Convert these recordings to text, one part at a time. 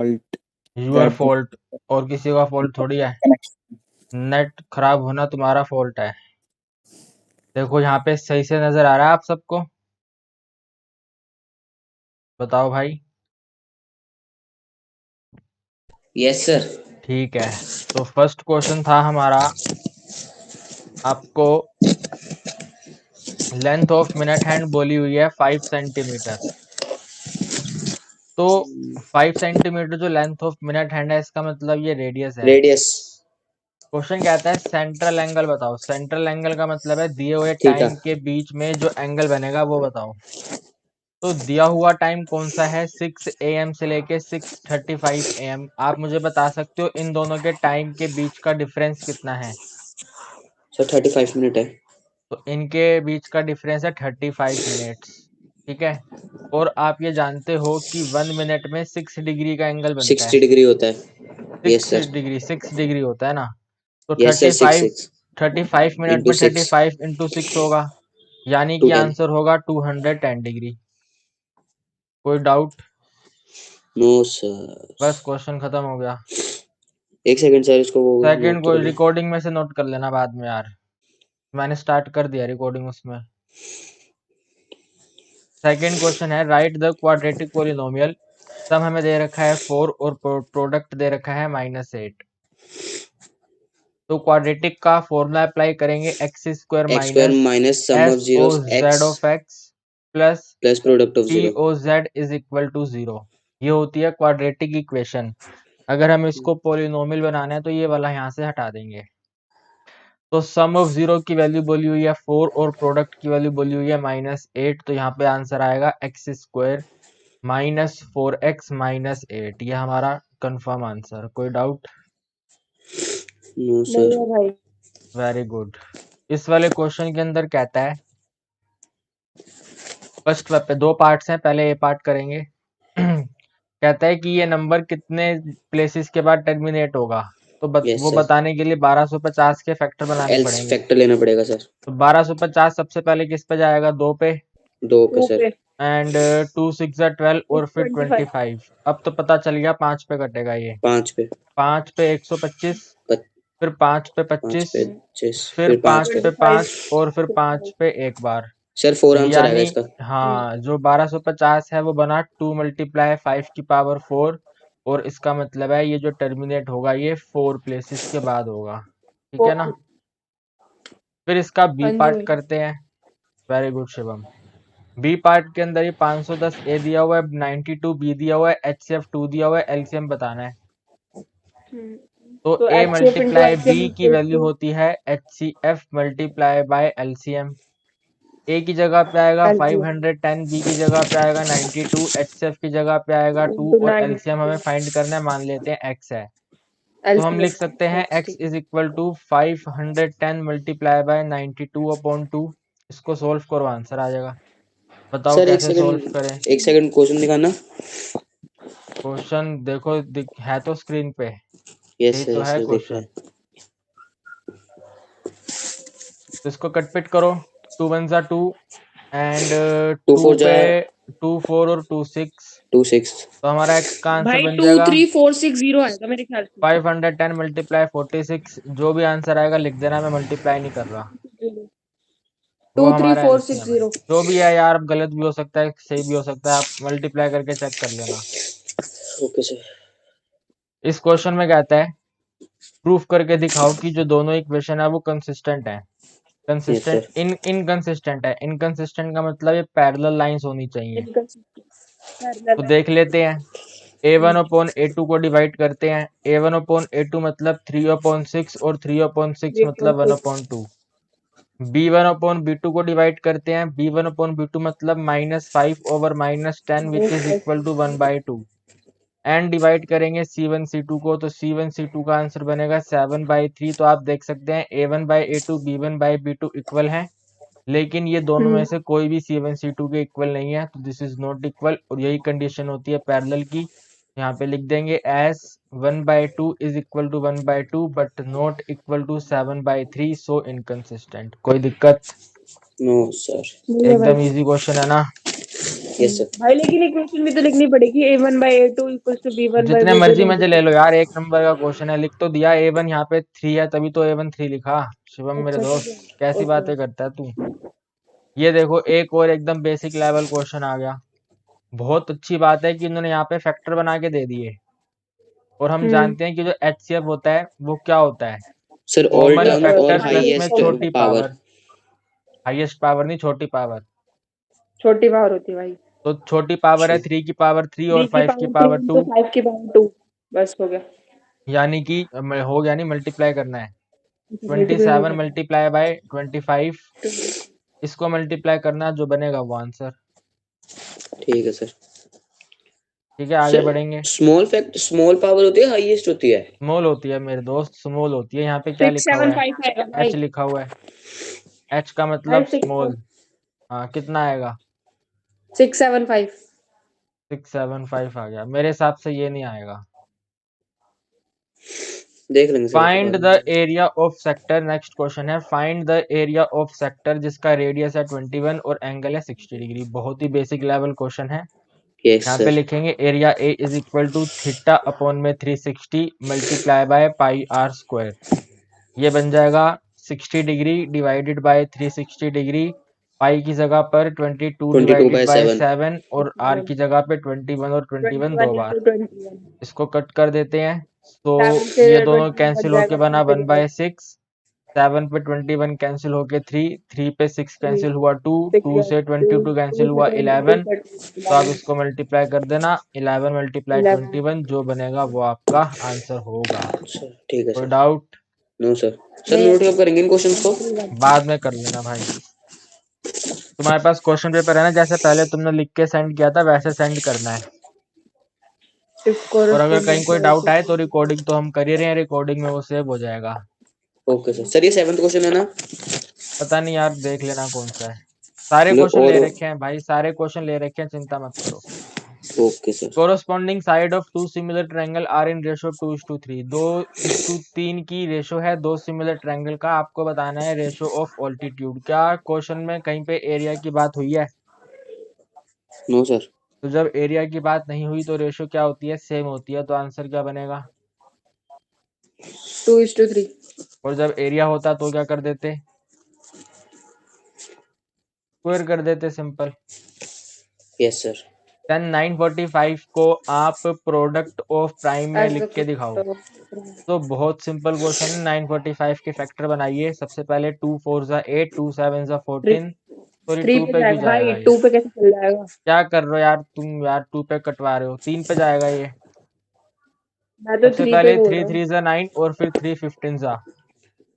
Fault your fault, और किसी का फॉल्ट थोड़ी है। नेट खराब होना तुम्हारा फॉल्ट है। देखो यहाँ पे सही से नजर आ रहा है आप सबको? बताओ भाई। Yes sir. ठीक है, तो फर्स्ट क्वेश्चन था हमारा, आपको लेंथ ऑफ मिनट हैंड बोली हुई है 5 सेंटीमीटर। तो 5 सेंटीमीटर जो लेंथ ऑफ मिनट हैंड है, इसका मतलब ये रेडियस है। रेडियस। क्वेश्चन कहता है सेंट्रल एंगल बताओ। सेंट्रल एंगल का मतलब है दिए हुए थीटा। टाइम के बीच में जो एंगल बनेगा वो बताओ। तो दिया हुआ टाइम कौन सा है? 6 AM से लेके 6:35 AM। आप मुझे बता सकते हो इन दोनों के टाइम के बीच का डिफरेंस कितना है? सर 35 मिनट है। तो इनके बीच का डिफरेंस है 35 मिनट्स। ठीक है, और आप ये जानते हो कि 1 मिनट में 6 डिग्री का एंगल बनता 60 है। डिग्री होता है। Yes sir. 6 डिग्री होता है ना। तो यस सर, 6 35 6 35 मिनट इंटू में 6 35 इंटू 6 होगा, यानी कि 210। आंसर होगा 210 डिग्री। कोई डाउट? No sir. बस क्वेश्चन खत्म हो गया। एक सेकंड सर, इसको वो सेकंड नोट को तो कर लो। रिकॉर्डिंग में से नोट कर लेना बाद में यार, मैंने स्टार्ट कर दिया रिकॉर्डिंग उसमें। सेकंड क्वेश्चन है राइट द क्वाड्रेटिक पॉलिनोमियल। सम हमें दे रखा है 4 और प्रोडक्ट दे रखा है -8। तो क्वाड्रेटिक का फॉर्मूला अप्लाई करेंगे x square x square minus minus sum of s o zeros z x of x plus plus product of p zero. O z is equal to 0। ये होती है क्वाड्रेटिक इक्वेशन। अगर हम इसको polynomial बनाना है तो ये वाला यहाँ से हटा देंगे। तो सम ऑफ जीरो की वैल्यू बोली हुई है 4 और प्रोडक्ट की वैल्यू बोली हुई है -8। तो यहाँ पे आंसर आएगा एक्स स्क्वायर -4x -8। ये हमारा कंफर्म आंसर। कोई डाउट? नो नहीं सर। है भाई। Very good. इस वाले क्वेश्चन के अंदर कहता है, फर्स्ट पे दो पार्ट्स हैं, पहले ये पार्ट करेंगे। कहता है कि ये नंबर कितने प्लेसेस के बाद टर्मिनेट होगा। तो यस वो सर। बताने के लिए 1250 के फैक्टर बनाने एल्स पड़ेंगे। फैक्टर लेना पड़ेगा सर। तो 1250 सबसे पहले किस पे जाएगा? 2 पे। 2 पे 2 सर। पे एंड 2 6 जा 12 और फिर 25 25। अब तो पता चल गया 5 पे कटेगा ये। 5 पे 5 पे 125, पच- फिर 5 पे 5 25, पे 25 फिर फिर 5 5 पे। पे 5 25 और फिर 5 पे एक बार। सर 4 आंसर आएगा यानी इसका। हाँ, जो 1250 है वो बना 2 × 5 की पावर 4। और इसका मतलब है ये जो टर्मिनेट होगा ये 4 प्लेसेस के बाद होगा। ठीक है ना। फिर इसका बी हाँ जी पार्ट भाई। करते हैं। Very good Shivam. B part के अंदर ये 510 ए दिया हुआ है, 92 बी दिया हुआ है, HCF 2 दिया हुआ है, LCM बताना है। तो तो A HCF into multiply B LCM की equals वैल्यू to होती है HCF multiply by LCM। A की जगह पे आएगा LCM 510, B की जगह पे आएगा 92, HCF की जगह पे आएगा 2 into और 9 LCM हमें फाइंड करना है, मान लेते हैं X है। तो हम लिख सकते हैं LCM X is equal to 510 multiply by 92/2। इसको सोल्व करो, आंसर आ जाएगा। बताओ सर एक कैसे सोल्व करें। सेकंड, एक सेकंड क्वेश्चन दिखाना। क्वेश्चन देखो, है तो स्क्रीन पे, यस यही सर, तो यस है सर, देख रहे क्वेश्चन। हैं। तो इसको कट पिट करो। 2 1 जा 2 एंड 2 2 4 जा पे 2 4 और 2 6। 2 6। तो हमारा एक्स का आंसर भाई बन 2 जाएगा 3 4 6 0 आएगा मेरे ख्याल से। 510 मल्टीप्लाई 46। जो भी आंसर आएगा लिख देना, मैं मल्टीप्लाई नहीं कर रहा। 2 वो 3 हमारा 4 6 एलसीएम है। 0। जो भी है यार, अब गलत भी हो सकता है, सही भी हो सकता है, आप मल्टीप्लाई करके चेक कर लेना। Okay sir. इस क्वेश्चन में कहता है प्रूफ करके दिखाओ कि जो दोनों इक्वेशन है वो कंसिस्टेंट है। Yes consistent sir. इनकंसिस्टेंट है। इनकंसिस्टेंट का मतलब ये पैरेलल लाइंस होनी चाहिए। तो पैरेलल है। देख लेते हैं। A1/A2 को डिवाइड करते हैं। A1/A2 मतलब 3/6 और 3/6 मतलब 1/2। B1/B2 को डिवाइड करते हैं। B1/B2 मतलब -5/-10 which is equal to 1/2। And divide करेंगे C1 C2 को, तो C1 C2 का आंसर बनेगा 7/3। तो आप देख सकते हैं A1/A2 B1/B2 इक्वल है, लेकिन ये दोनों में से कोई भी C1 C2 के इक्वल नहीं है, तो दिस इज नॉट इक्वल। और यही कंडीशन होती है पैरेलल की। यहाँ पे लिख देंगे as 1/2 is equal to 1/2 but not equal to 7/3, so inconsistent. कोई दिक्कत? No sir. नहीं है भाई। एकदम इजी क्वेश्चन है ना। Yes sir. भाई लेकिन इक्वेशन भी तो लिखनी पड़ेगी a1/a2 equals to b1 by जितने b2 मर्जी नहीं मजे ले लो यार, 1 नंबर का क्वेश्चन है, लिख तो दिया A1 यहाँ पे 3 है, तभी तो A1 3 लिखा। शिवम मेरे अच्छा ठीक दोस्त, है कैसी ओके बातें करता है तू। ये देखो एक और एकदम बेसिक लेवल क्वेश्चन आ गया। बहुत अच्छी बात है कि इन्होंने यहाँ पे फैक्टर बना के दे दिए। और हम जानते हैं कि जो HCF होता है वो क्या होता है, सर ऑल कॉमन टाइम और फैक्टर प्लस में हाईएस्ट छोटी पावर। पावर। हाईएस्ट पावर नहीं, छोटी पावर। छोटी पावर होती है भाई। तो छोटी पावर है 3 की पावर 3 और 3 की 5 की पावर पावर 3 2, तो 5 की पावर 2 बस हो गया। यानी कि हो गया नहीं, मल्टीप्लाई करना है। मल्टीप्लाई नहीं 27 करना। मल्टीप्लाई बाय 25, इसको मल्टीप्लाई करना, जो बनेगा वो आंसर। ठीक है सर। ठीक है, आगे सर बढ़ेंगे। स्मॉल पावर होती है हाईएस्ट होती है? स्मॉल होती है मेरे दोस्त, स्मॉल होती है। यहाँ पे क्या लिखा हुआ है, 675 आएगा भाई। H लिखा हुआ है। H का भाई मतलब 6 स्मॉल। हाँ, कितना आएगा? 675 675 आ गया। मेरे हिसाब से ये नहीं आएगा। देख लेंगे सर वो तो फाइंड बाद द में। Area of sector, next question है। Find the area of sector जिसका रेडियस है 21 और एंगल है 60 डिग्री। बहुत ही बेसिक लेवल क्वेश्चन है। यस यहाँ पे सर। लिखेंगे area A is equal to theta upon में 360 multiply by pi are square. ये बन जाएगा 60 degree divided by 360 degree. Pi की जगह पर 22 डिवाइडेड बाय 22/7। 7 और आर की जगह पे 21 और 21 दो 21 बार। into 21 इसको कट कर देते हैं, तो 7 से ये दोनों 21 कट कैंसिल होके जाएगा बना 3 पे 1/6। 7 पे 21 कैंसिल होके 3, 3 पे 6 3 कैंसिल हुआ 2, 6 2 से 2 22 कैंसिल 2 से हुआ 22 11। कट तो आप 11 इसको मल्टीप्लाई कर देना, 11 मल्टीप्लाई 11 21 जो बनेगा वो आपका आंसर होगा। सर ठीक है कोई sir. Doubt? No sir. Sir नहीं नोट कब करेंगे इन क्वेश्चंस को? बाद में कर लेना भाई। तुम्हारे पास क्वेश्चन पेपर है ना, जैसे पहले तुमने लिख के सेंड किया था वैसे सेंड करना है। और अगर कहीं कोई डाउट आए तो रिकॉर्डिंग तो हम कर ही रहे हैं, रिकॉर्डिंग में वो सेव हो जाएगा। Okay sir. सर ये 7th क्वेश्चन है ना? पता नहीं यार, देख लेना कौन सा है। सारे मतलब क्वेश्चन और? ले रखे हैं भाई, सारे क्वेश्चन ले रखे हैं, चिंता मत करो। Okay sir. Corresponding side of two similar triangle are in ratio 2:3। 2:3 की रेशो है दो सिमिलर ट्रायंगल का। आपको बताना है रेशो ऑफ ऑल्टीट्यूड। क्या क्वेश्चन में कहीं पे एरिया की बात हुई है? No sir. तो जब एरिया की बात नहीं हुई तो रेशो क्या होती है, सेम होती है। तो आंसर क्या बनेगा? 2:3 और जब एरिया होता तो क्या कर देते, स्क्वायर कर देते, सिंपल। Yes sir. देन 945 को आप प्रोडक्ट ऑफ प्राइम में एज लिख द के दिखाओ। फैक्टर तो बहुत सिंपल क्वेश्चन है। 945 के फैक्टर बनाइए। सबसे पहले 2 4 जा 8, 2 7 जा 14। सॉरी 3 2 पे पे क्यों जाएगा भाई जाएगा ये? 2 पे कैसे चल जाएगा। क्या कर रहे हो यार तुम यार, 2 पे कटवा रहे हो, 3 पे जाएगा ये। मैं तो सबसे 3 पे पहले बोल 3 रहा हूँ। 3 जा 9 और फिर 3 15 जा,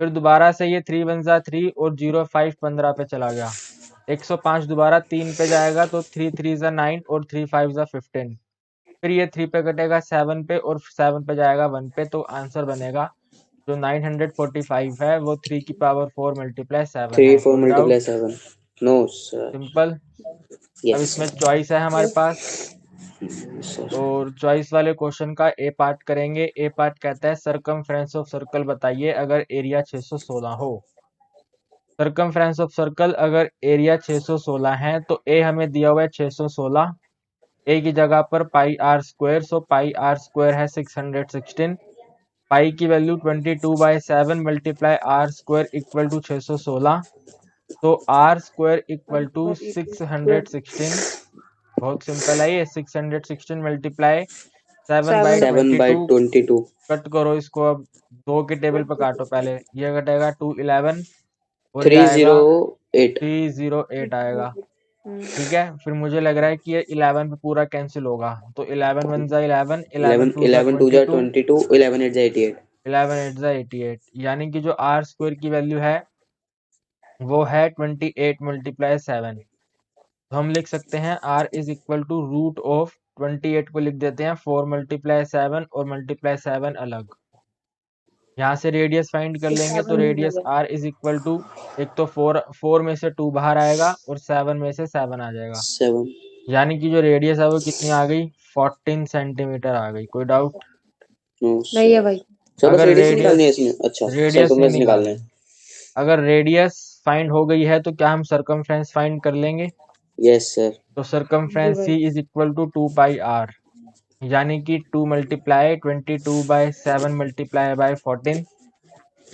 फिर दोबारा से ये 3 1 जा 3 और 0 5 15 पे चला गया। 105 दोबारा 3 पे जाएगा तो 3 3 जा 9 और 3 5 जा 15। फिर ये 3 पे कटेगा 7 पे और 7 पे जाएगा 1 पे। तो आंसर बनेगा जो 945 है वो 3 की पावर 4 मल्टीप्लाई 7 3 है। 4 कोई multiply doubt? 7। No sir. Simple. अब यस इसमें चॉइस है हमारे पास, सर। और चॉइस वाले क्वेश्चन का ए पार्ट करेंगे। ए पार्ट कहता है सरकमफ्रेंस ऑफ सर्कल बताइए अगर एरिया 616 हो। सरकमफ्रेंस ऑफ सर्कल अगर एरिया 616 है तो ए हमें दिया हुआ है 616। ए की जगह पर pi are square, so pi are square है 616। पाई की value 22/7 multiply r square equal to 616। तो आर स्क्वायर इक्वल टू 616। बहुत सिंपल है ये। 616 मल्टीप्लाई 7 7/22। 7/22। कट करो इसको अब, 2 के टेबल पर काटो पहले। ये कटेगा 211 और ये आएगा 308। 308 आएगा। ठीक है, फिर मुझे लग रहा है कि ये 11 पे पूरा कैंसिल होगा। तो 11 1 जा 11, 11 11 2 जा 11 2 जा 22, 22, 11 8 जा 88। 11 8 जा 88। यानी कि जो आर स्क्वायर की वैल्यू है वो है 28 मल्टीप्लाई 7। तो हम लिख सकते हैं R is equal to root of 28 को लिख देते हैं 4 मल्टीप्लाई 7 और मल्टीप्लाई 7 अलग। यहाँ से रेडियस फाइंड कर लेंगे तो 7 हो रेडियस जाएगा। आर इज इक्वल टू, एक तो 4 में से 2 बाहर आएगा और 7 में से 7 आ जाएगा। 7। यानी कि जो रेडियस है वो कितनी आ गई, 14 सेंटीमीटर आ गई। कोई डाउट? नो नहीं है सर। भाई। सर बस अगर रेडियस ही निकालनी रेडियस है इसमें? अच्छा रेडियस नहीं सर्कमफ्रेंस निकालना निकालनी, है। अगर रेडियस फाइंड हो गई है तो क्या हम सरकमफ्रेंस फाइंड कर लेंगे? Yes sir. तो circumference C is equal to 2 pi r, यानी कि 2 मल्टीप्लाई 22/7 मल्टीप्लाई बाय 14।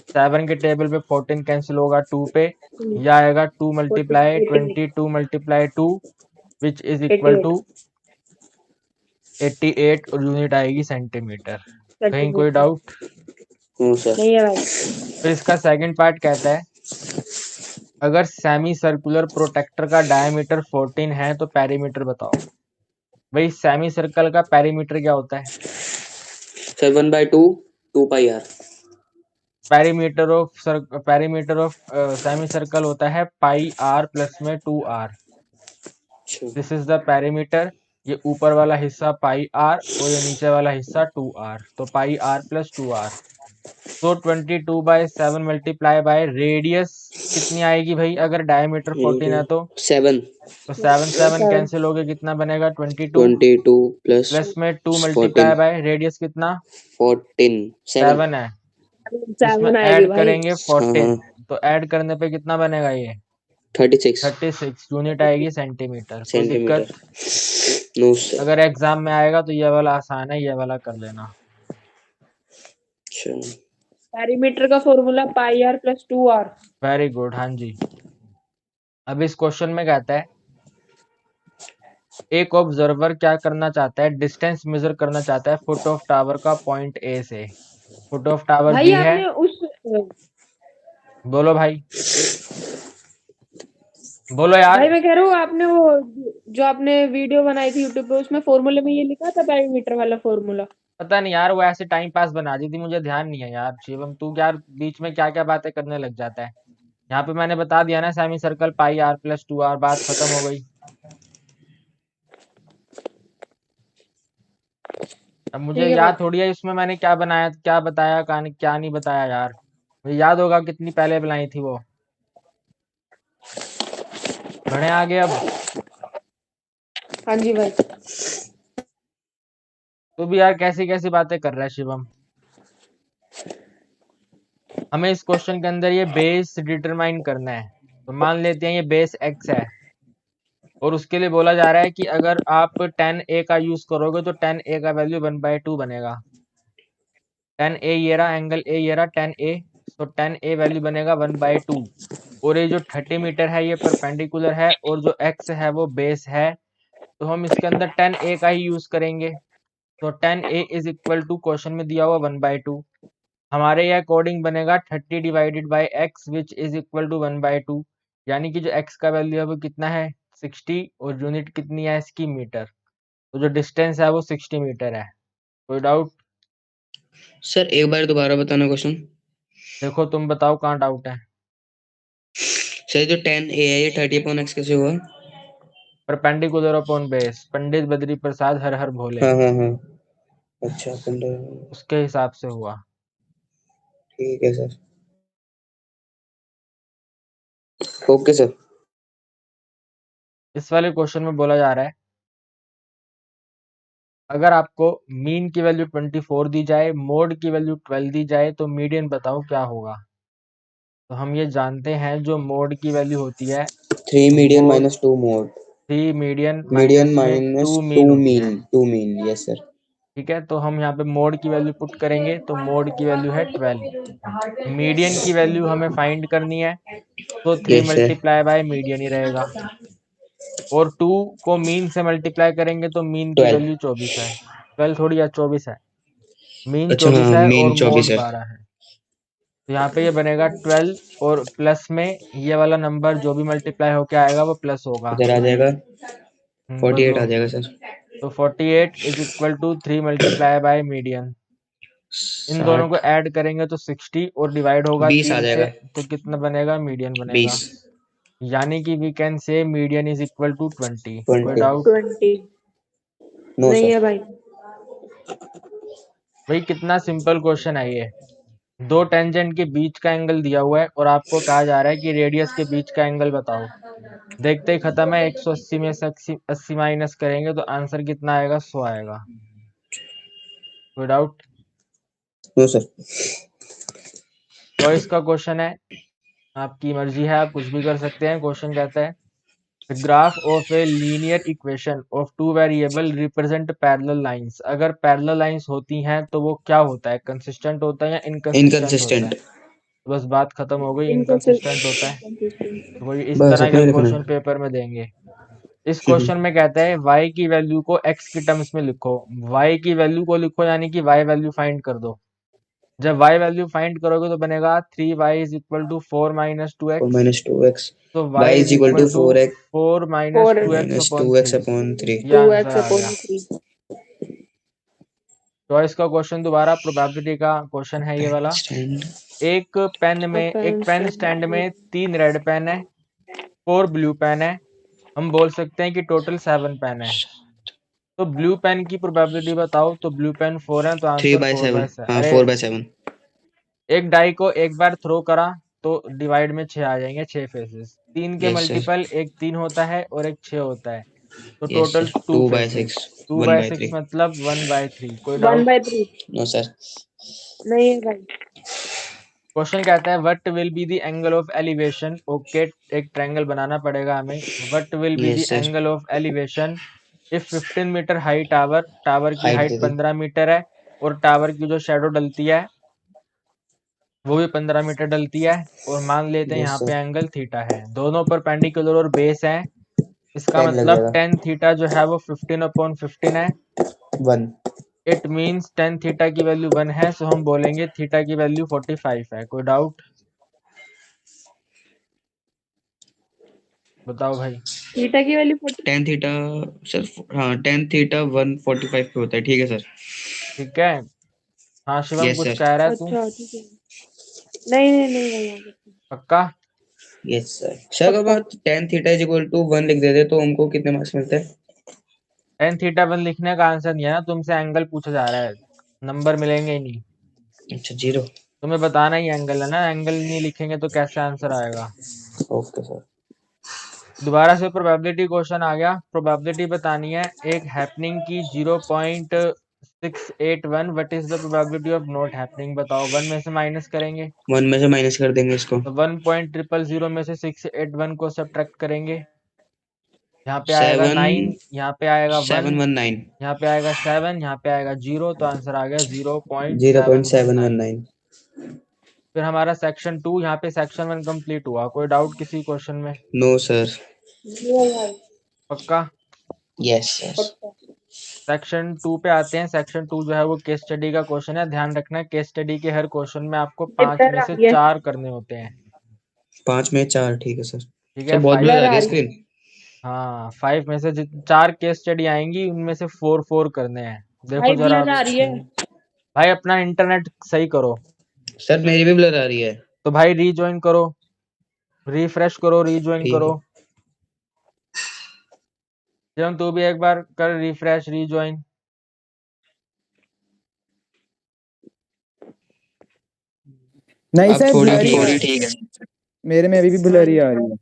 7 के टेबल पे 14 कैंसिल होगा 2 पे, यह आएगा 2 multiply 22 multiply 2 which is equal to 88 और यूनिट आएगी सेंटीमीटर। कहीं कोई डाउट? No sir. नहीं है भाई। फिर इसका सेकंड पार्ट कहता है अगर सेमी सर्कुलर प्रोटेक्टर का डायमीटर 14 है तो पेरीमीटर बताओ। भाई सेमी सर्कल का पेरीमीटर क्या होता है? 7/2 2 pi r. Perimeter of semi circle होता है पाई आर प्लस में 2r। This is the perimeter. ये ऊपर वाला हिस्सा पाई आर और ये नीचे वाला हिस्सा 2r, तो पाई आर प्लस 2r। तो 22/7 मल्टीप्लाई बाय रेडियस कितनी आएगी भाई? अगर डायमीटर 14 है तो 7 7 7 कैंसिल हो गए, कितना बनेगा? 22 22 प्लस प्लस में 2 मल्टीप्लाई 14 बाय रेडियस कितना? 14 7। 7 है। इसमें 7 आएगी ऐड भाई। करेंगे हाँ 14, हाँ तो ऐड करने पे कितना बनेगा? ये 36 36 यूनिट आएगी सेंटीमीटर। कोई सेंटीमीटर। दिक्कत? No sir. अगर एग्जाम में आएगा तो ये वाला आसान है, ये वाला कर लेना। अच्छा पेरीमीटर का formula pi are plus 2r। Very good, हाँ जी। अब इस क्वेश्चन में कहता है एक ऑब्जर्वर क्या करना चाहता है? डिस्टेंस मेजर करना चाहता है फुट ऑफ टावर का पॉइंट ए से। फुट ऑफ टावर भाई दी है, आपने उस बोलो भाई, बोलो यार। भाई मैं कह रहा हूँ आपने वो जो आपने वीडियो बनाई थी यूट्यूब पे उसमें फॉर्मूले में ये लिखा था पेरीमीटर वाला फॉर्मूला। पता नहीं यार, वो ऐसे टाइम पास बना दी थी, मुझे ध्यान नहीं है यार। शिवम तू यार बीच में क्या क्या बातें करने लग जाता है। यहाँ पे मैंने बता दिया ना, semi circle pi are plus 2r, बात खत्म हो गई। अब मुझे ठीक है भाई। याद थोड़ी है इसमें मैंने क्या बनाया, क्या बताया, क्या नहीं बताया यार। मुझे याद होगा कितनी पहले बनाई थी वो। बढ़े आगे अब। हाँ जी भाई। तू भी यार कैसी कैसी बातें कर रहा है शिवम। हमें इस क्वेश्चन के अंदर ये बेस डिटरमाइन करना है। तो मान लेते हैं ये बेस x है और उसके लिए बोला जा रहा है कि अगर आप 10a का यूज करोगे तो 10a का वैल्यू 1/2 बनेगा। 10a ये रहा, एंगल a ये रहा 10a, तो 10a वैल्यू बनेगा 1/2। और ये जो 30 मीटर है ये परपेंडिकुलर है और जो x है वो बेस है, तो हम इसके अंदर 10a का ही यूज करेंगे। तो 10a is equal to question में दिया हुआ 1/2। हमारे ये अकॉर्डिंग बनेगा 30 divided by x which is equal to 1/2, यानी कि जो x का वैल्यू है वो कितना है? 60, और यूनिट कितनी है इसकी? मीटर। तो जो डिस्टेंस है वो 60 मीटर है। कोई डाउट? सर एक बार दोबारा बताना क्वेश्चन। देखो तुम बताओ कहाँ डाउट है। सर जो 10a है ये 30/x कैसे हुआ? Perpendicular upon base, Pandit Badri Prasad हर हर भोले, हाँ हाँ हाँ। अच्छा 15। उसके हिसाब से हुआ। ठीक है सर। Okay sir. इस वाले क्वेश्चन में बोला जा रहा है अगर आपको मीन की वैल्यू 24 दी जाए, मोड की वैल्यू 12 दी जाए, तो मीडियन बताओ क्या होगा। तो हम ये जानते हैं जो मोड की वैल्यू होती है 3 मीडियन वो minus 2 mode. 3 median median minus में माइनस 2 टू मीन होती है। Mean. Two mean yes sir. ठीक है, तो हम यहाँ पे मोड की वैल्यू पुट करेंगे, तो मोड की वैल्यू है 12। मीडियन की वैल्यू हमें फाइंड करनी है, तो 3 yes sir. Multiply by median ही रहेगा। और 2 को मीन से मल्टीप्लाई करेंगे तो मीन की 12। वैल्यू 24 है। 12 थोड़ी है, 24 है। मीन अच्छा 24 हाँ है मीन और 24 मोड है। 12 है। तो यहाँ पे ये बनेगा 12, और प्लस में ये वाला नंबर जो भी मल्टीप्लाई होके आएगा वो प्लस होगा। इधर आ जाएगा 48 बोलो। आ जाएगा सर। तो 48 is equal to 3 multiply by median. इन दोनों को 60। ऐड करेंगे तो 60 और डिवाइड होगा 20 आ 3 से, जाएगा। तो कितना बनेगा? मीडियन बनेगा। 20। यानी कि we can say median is equal to 20। कोई 20। डाउट? 20 नो नहीं सर। है भाई। भाई कितना सिंपल क्वेश्चन है ये। दो टेंजेंट के बीच का एंगल दिया हुआ है और आपको कहा जा रहा है कि रेडियस के बीच का एंगल बताओ। देखते ही खत्म है। 180 में से 80 माइनस करेंगे तो आंसर कितना आएगा? 100 आएगा। कोई डाउट? No sir. चॉइस का क्वेश्चन है, आपकी मर्जी है, आप कुछ भी कर सकते हैं। क्वेश्चन कहता है The graph of a linear equation of two variable represent parallel lines. अगर parallel lines होती हैं तो वो क्या होता है, consistent होता है या inconsistent होता है? इनकंसिस्टेंट। तो बस बात खत्म हो गई, inconsistent होता है। तो वही इस बस तरह इतना के ही लिखना क्वेश्चन है। पेपर में देंगे। इस क्वेश्चन में कहता है y की वैल्यू को x की टर्म्स में लिखो। y की वैल्यू को लिखो यानी कि y वैल्यू फाइंड कर दो। जब y वैल्यू फाइंड करोगे तो बनेगा 3y is equal to 4 minus to 4 x. Minus 2x, तो y y is is equal equal to to 4x 4 minus 4 to x minus upon 2x 3। Upon 3। ये answer 2x आ upon गया। 3। Choice का question दोबारा probability का question है ये वाला। Stand एक पेन स्टैंड में 3 रेड पेन है, 4 ब्लू पेन है। हम बोल सकते हैं कि टोटल 7 पेन है। तो ब्लू पेन की प्रोबेबिलिटी बताओ। तो ब्लू पेन 4 है तो 3 आंसर बाय 4 7, बाय 7। हाँ अरे 4 बाय 7। एक डाई को एक बार थ्रो करा तो डिवाइड में 6 आ जाएंगे, 6 फेसेस। 3 के यस सर, मल्टीपल एक 3 होता है और एक 6 होता है। तो yes total sir. 2 2 by faces. 6, 2 1 by by 6 3। मतलब 1 बाय 3। कोई 1 डाउट? Bye 3 no sir. नहीं है भाई। क्वेश्चन कहता है what will be the angle of elevation. Okay, एक ट्रायंगल बनाना पड़ेगा हमें। What will be the yes sir. Angle of elevation if 15 metre high tower, tower की हाइट हाइट दे दी। 15 मीटर है और टावर की जो शेडो डलती है वो भी 15 मीटर डलती है, और मान लेते हैं यस यहाँ पे सर। एंगल थीटा है। दोनों परपेंडिकुलर और बेस है। इसका 10 लग मतलब जाएगा। टेन थीटा जो है वो 15 अपॉन 15 है। 1। इट मीन्स टेन थीटा की वैल्यू 1 है, सो हम बोलेंगे थीटा की वैल्यू 45 है। कोई डाउट? बताओ भाई। थीटा की वैल्यू 40। tan थीटा सर, हाँ tan थीटा 145 पे होता है, ठीक है सर। ठीक है। हाँ शिवम, यस कुछ सर। कह रहा है तू? अच्छा ठीक है। नहीं नहीं नहीं भाई, आगे पक्का? Yes sir. सर अगर पक्का। बात tan theta is equal to 1 लिख देते तो हमको कितने मार्क्स मिलते हैं? टेन थीटा 1 लिखने का आंसर नहीं है ना, तुमसे एंगल पूछा जा रहा है। नंबर मिलेंगे ही नहीं। अच्छा 0। तुम्हें बताना ही एंगल है ना, एंगल नहीं लिखेंगे तो कैसे आंसर आएगा? Okay sir. दोबारा से प्रोबेबिलिटी क्वेश्चन आ गया। प्रोबेबिलिटी बतानी है एक हैपनिंग की 0.681। What is the probability of not happening? बताओ। 1 में से माइनस करेंगे 1 में से माइनस कर देंगे इसको। तो 1.000 में से 681 को सब्ट्रैक्ट करेंगे। यहाँ पे आएगा 7 9, यहाँ पे आएगा 1, 719। यहाँ पे आएगा 7, यहाँ पे आएगा 0। तो आंसर आ गया 0.719। 0.719। फिर हमारा सेक्शन 2, यहाँ पे सेक्शन 1 कंप्लीट हुआ। कोई डाउट किसी क्वेश्चन में? No sir. नहीं भाई। पक्का? Yes sir. पक्का। सेक्शन 2 पे आते हैं। सेक्शन 2 जो है वो केस स्टडी का क्वेश्चन है। ध्यान रखना, केस स्टडी के हर क्वेश्चन में आपको 5 ब्लर में आ से रही है। 4 करने होते हैं। 5 में 4, ठीक है सर। ठीक सर है, बहुत ब्लर 5। आ ब्लर रही आ है रही है। स्क्रीन। हाँ, 5 में से 4 केस स्टडी आएंगी, उनमें से 4 4 करने हैं। देखो भाई जरा। ब्लर आ रही है। भाई अपना इंटरनेट सही करो। सर मेरी भी ब्लर आ रही है। तो भाई रीज्वाइन करो, रिफ्रेश करो, रीज्वाइन ठीक करो। है। जब तू भी एक बार कर रिफ्रेश, रीज्वाइन। नहीं अब सर, थोड़ी ब्लरी ठीक है। है। ठीक है। मेरे में अभी भी ब्लरी आ रही है।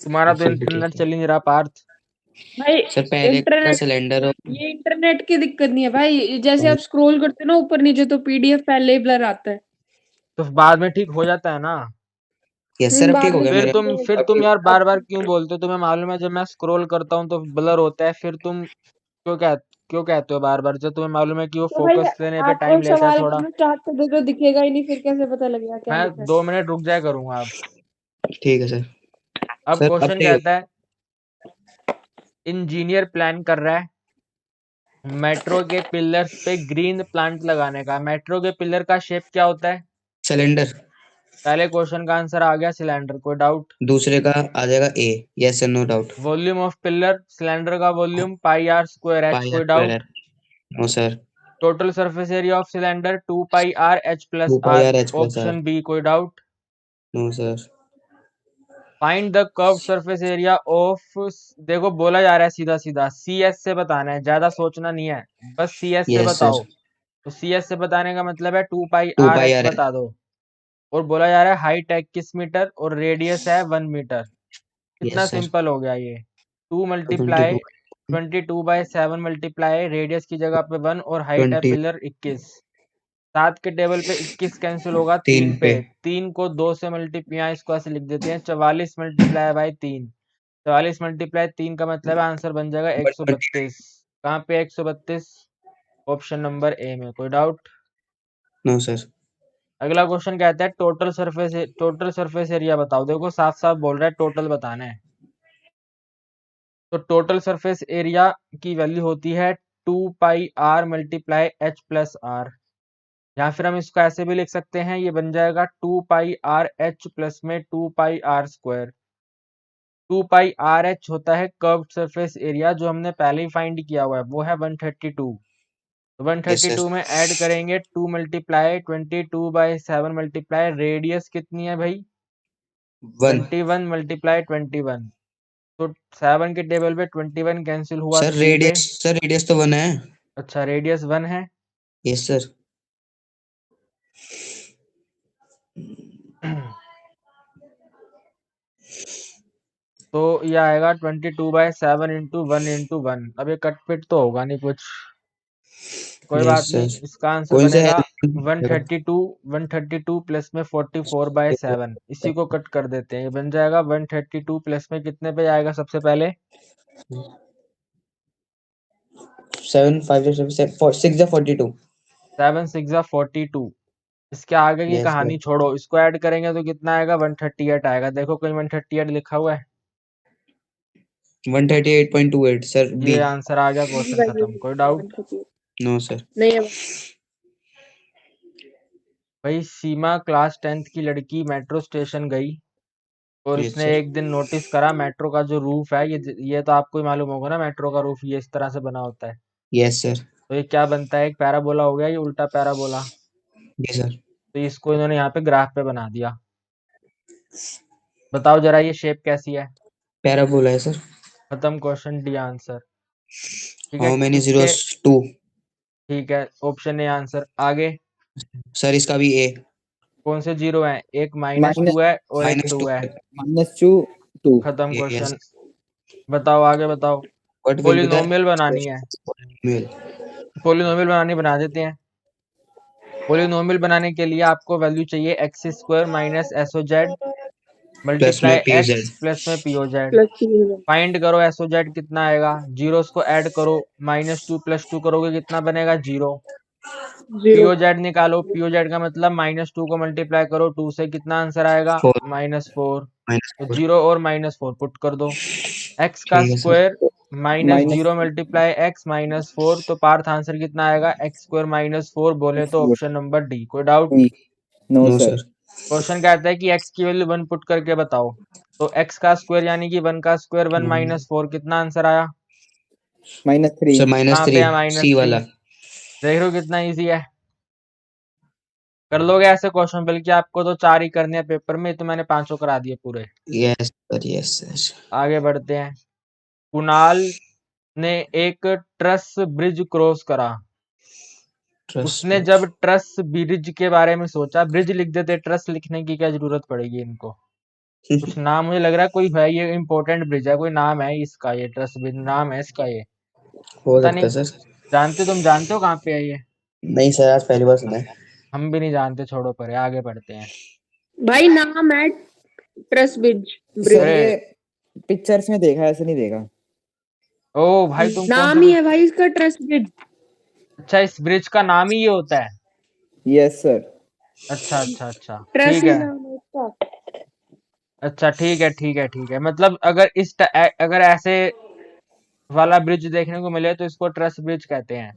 तुम्हारा तो फिर भी इंटरनेट ठीक है चल ही नहीं रहा पार्थ। भाई सर। पहले का इंटरनेट, सिलेंडर और ये इंटरनेट की दिक्कत नहीं है भाई। जैसे आप स्क्रॉल करते हो ना ऊपर नीचे तो पीडीएफ पहले ही ब्लर आता है। तो बाद में ठीक हो जाता है ना। यस सर, अब ठीक बाद हो में गया फिर मेरा। तुम फिर अब तुम ठीक। यार अब बार बार क्यों बोलते हो? तुम्हें मालूम है जब मैं स्क्रॉल करता हूँ तो ब्लर होता है। फिर तुम क्यों कहते हो बार बार, जब तुम्हें मालूम है कि वो तो भाई फोकस लेने पे आप टाइम लेता है सवाल थोड़ा। करना स्टार्ट कर दो तो दिखेगा ही नहीं, फिर कैसे पता लगेगा क्या मैं लिखा है। 2 मिनट रुक जाया करूंगा अब। ठीक है सर। अब सर अब क्वेश्चन ठीक हो कहता है इंजीनियर प्लान कर रहा है मेट्रो के पिलर्स पे ग्रीन प्लांट लगाने का। मेट्रो के पिलर का शेप क्या होता है? सिलेंडर। पहले क्वेश्चन का आंसर आ गया सिलेंडर। कोई डाउट? दूसरे का आ जाएगा A. Yes sir, no doubt. Volume of pillar, cylinder का volume pi are square h. Pi r कोई doubt? Square. No sir. Total surface area of cylinder 2 pi r h plus 2 pi r. R h plus r. Option B. कोई doubt? No sir. Find the curve surface area of. देखो बोला जा रहा है सीधा सीधा C S से बताना है, ज्यादा सोचना नहीं है। बस सी एस से यस बताओ। सर। तो सी एस से बताने का मतलब है 2 पाई 2 आर पाई एच आर। बता दो। और बोला जा रहा है हाइट है 21 मीटर और रेडियस है 1 मीटर। कितना यस सर। सिंपल हो गया ये। 2 मल्टीप्लाई 22। 22/7 मल्टीप्लाई रेडियस की जगह पे 1 और हाइट है 20। पिलर 21। 7 के टेबल पे 21 कैंसिल होगा 3 3 पे। पे। 3 को 2 से मल्टीप्लाई, इसको ऐसे लिख देते हैं 44 मल्टीप्लाई बाय 3। 44 मल्टीप्लाई 3 का मतलब है आंसर बन जाएगा 132। कहाँ पे 132? ऑप्शन नंबर ए में। कोई डाउट? No sir. अगला क्वेश्चन कहता है टोटल सरफेस एरिया बताओ। देखो साफ साफ बोल रहा है टोटल बताना है। तो टोटल सरफेस एरिया की वैल्यू होती है 2 pi r multiply h plus r, या फिर हम इसको ऐसे भी लिख सकते हैं, ये बन जाएगा 2 पाई आर एच प्लस में 2 pi are square. 2 pi r h होता है कर्व्ड सरफेस एरिया, जो हमने पहले ही फाइंड किया हुआ है, वो है 132। तो यस सर। 132 में ऐड करेंगे 2 मल्टीप्लाई 22/7 मल्टीप्लाई रेडियस कितनी है भाई? 1 21 मल्टीप्लाई 21। तो 7 के टेबल पे 21 कैंसिल हुआ सर। 3 पे। रेडियस तो 1 है। अच्छा रेडियस 1 है। Yes sir. तो ये आएगा 22/7 इंटू 1 अब ये कट पिट तो होगा नहीं कुछ, कोई बात यस नहीं। सर। इसका आंसर कौन से बनेगा है? 132 प्लस में 44/7। इसी को कट कर देते हैं, ये बन जाएगा 132 प्लस में कितने पे आएगा सबसे पहले? 7 5 7 6 जा 42। 7 6 42। इसके आगे की यस कहानी सर। छोड़ो, इसको ऐड करेंगे तो कितना आएगा? 138 आएगा। देखो कहीं 138 लिखा हुआ है? 138.28 सर। बी। ये आंसर आ गया, जी क्वेश्चन भाई ये खत्म। कोई डाउट? 138 no sir. नहीं है। भाई सीमा क्लास 10th की लड़की मेट्रो स्टेशन गई और यस उसने सर। एक दिन नोटिस करा मेट्रो का जो रूफ है, ये तो आपको ही मालूम होगा ना, मेट्रो का रूफ ये इस तरह से बना होता है। Yes sir. तो ये क्या बनता है? एक पैराबोला हो गया, ये उल्टा पैराबोला। Yes sir. तो इसको इन्होंने यहाँ पे ग्राफ पे बना दिया। बताओ जरा ये शेप कैसी है? पैराबोला है सर। खत्म क्वेश्चन, डी आंसर। ठीक है हाउ मेनी इसके। जीरोस? 2 ठीक है ऑप्शन ए आंसर। आगे सर। इसका भी ए। कौन से जीरो हैं? एक -2 माइनस है और एक -2 2 है। -2 खत्म यस। क्वेश्चन। बताओ आगे बताओ। What will be the polynomial बनानी है। मेल? पोलिनोमियल बना देते हैं। पोलिनोमियल बनाने के लिए आपको वैल्यू चाहिए x² माइनस SOZ प्लस में multiply P Z. x plus में POZ। प्लस 3 फाइंड करो SOZ कितना आएगा, जीरोस को ऐड करो, -2 + 2 करोगे कितना बनेगा? 0। 0 POZ निकालो, POZ का मतलब -2 को मल्टीप्लाई करो 2 से, कितना आंसर आएगा? 4 -4। तो -4। 0 और -4 पुट कर दो। x का ठीक है sir. Square minus -0 multiply x -4, तो पार्थ आंसर कितना आएगा? x² -4 बोले तो 4 ऑप्शन नंबर डी। कोई doubt? No no sir. Sir. Question कहता है कि x की वैल्यू 1 पुट करके बताओ। तो x का स्क्वायर यानी कि 1 का स्क्वायर 1 -4, कितना आंसर आया? -3 सर कहाँ -3 पे है सी -3? वाला। देख रहे हो कितना इजी है? कर लोगे ऐसे क्वेश्चन? बल्कि आपको तो 4 ही करने हैं पेपर में, तो मैंने 5 करा दिए पूरे। Yes sir. Yes sir. आगे बढ़ते हैं। कुणाल ने एक ट्रस ब्रिज क्रॉस करा। ट्रस्ट। उसने जब ट्रस ब्रिज के बारे में सोचा, ब्रिज लिख देते, ट्रस लिखने की क्या जरूरत पड़ेगी इनको? कुछ नाम मुझे लग रहा है कोई है, ये इम्पोर्टेंट ब्रिज है, कोई नाम है इसका, ये ट्रस ब्रिज नाम है इसका ये। हो पता सकता नहीं। है सर। तुम जानते हो कहाँ पे है ये? नहीं सर, आज पहली बार सुना है। हम भी नहीं जानते, छोड़ो परे, आगे बढ़ते हैं। भाई नाम है ट्रस ब्रिज सर अरे ये पिक्चर्स में देखा, ऐसे नहीं देखा। ओ भाई तुम कौन नाम सा ही है भाई इसका ट्रस ब्रिज। अच्छा इस ब्रिज का नाम ही ये होता है? Yes sir. अच्छा अच्छा अच्छा ट्रस ठीक ही है। नाम है इसका। अच्छा ठीक है मतलब अगर ऐसे वाला ब्रिज देखने को मिले तो इसको ट्रस ब्रिज कहते हैं,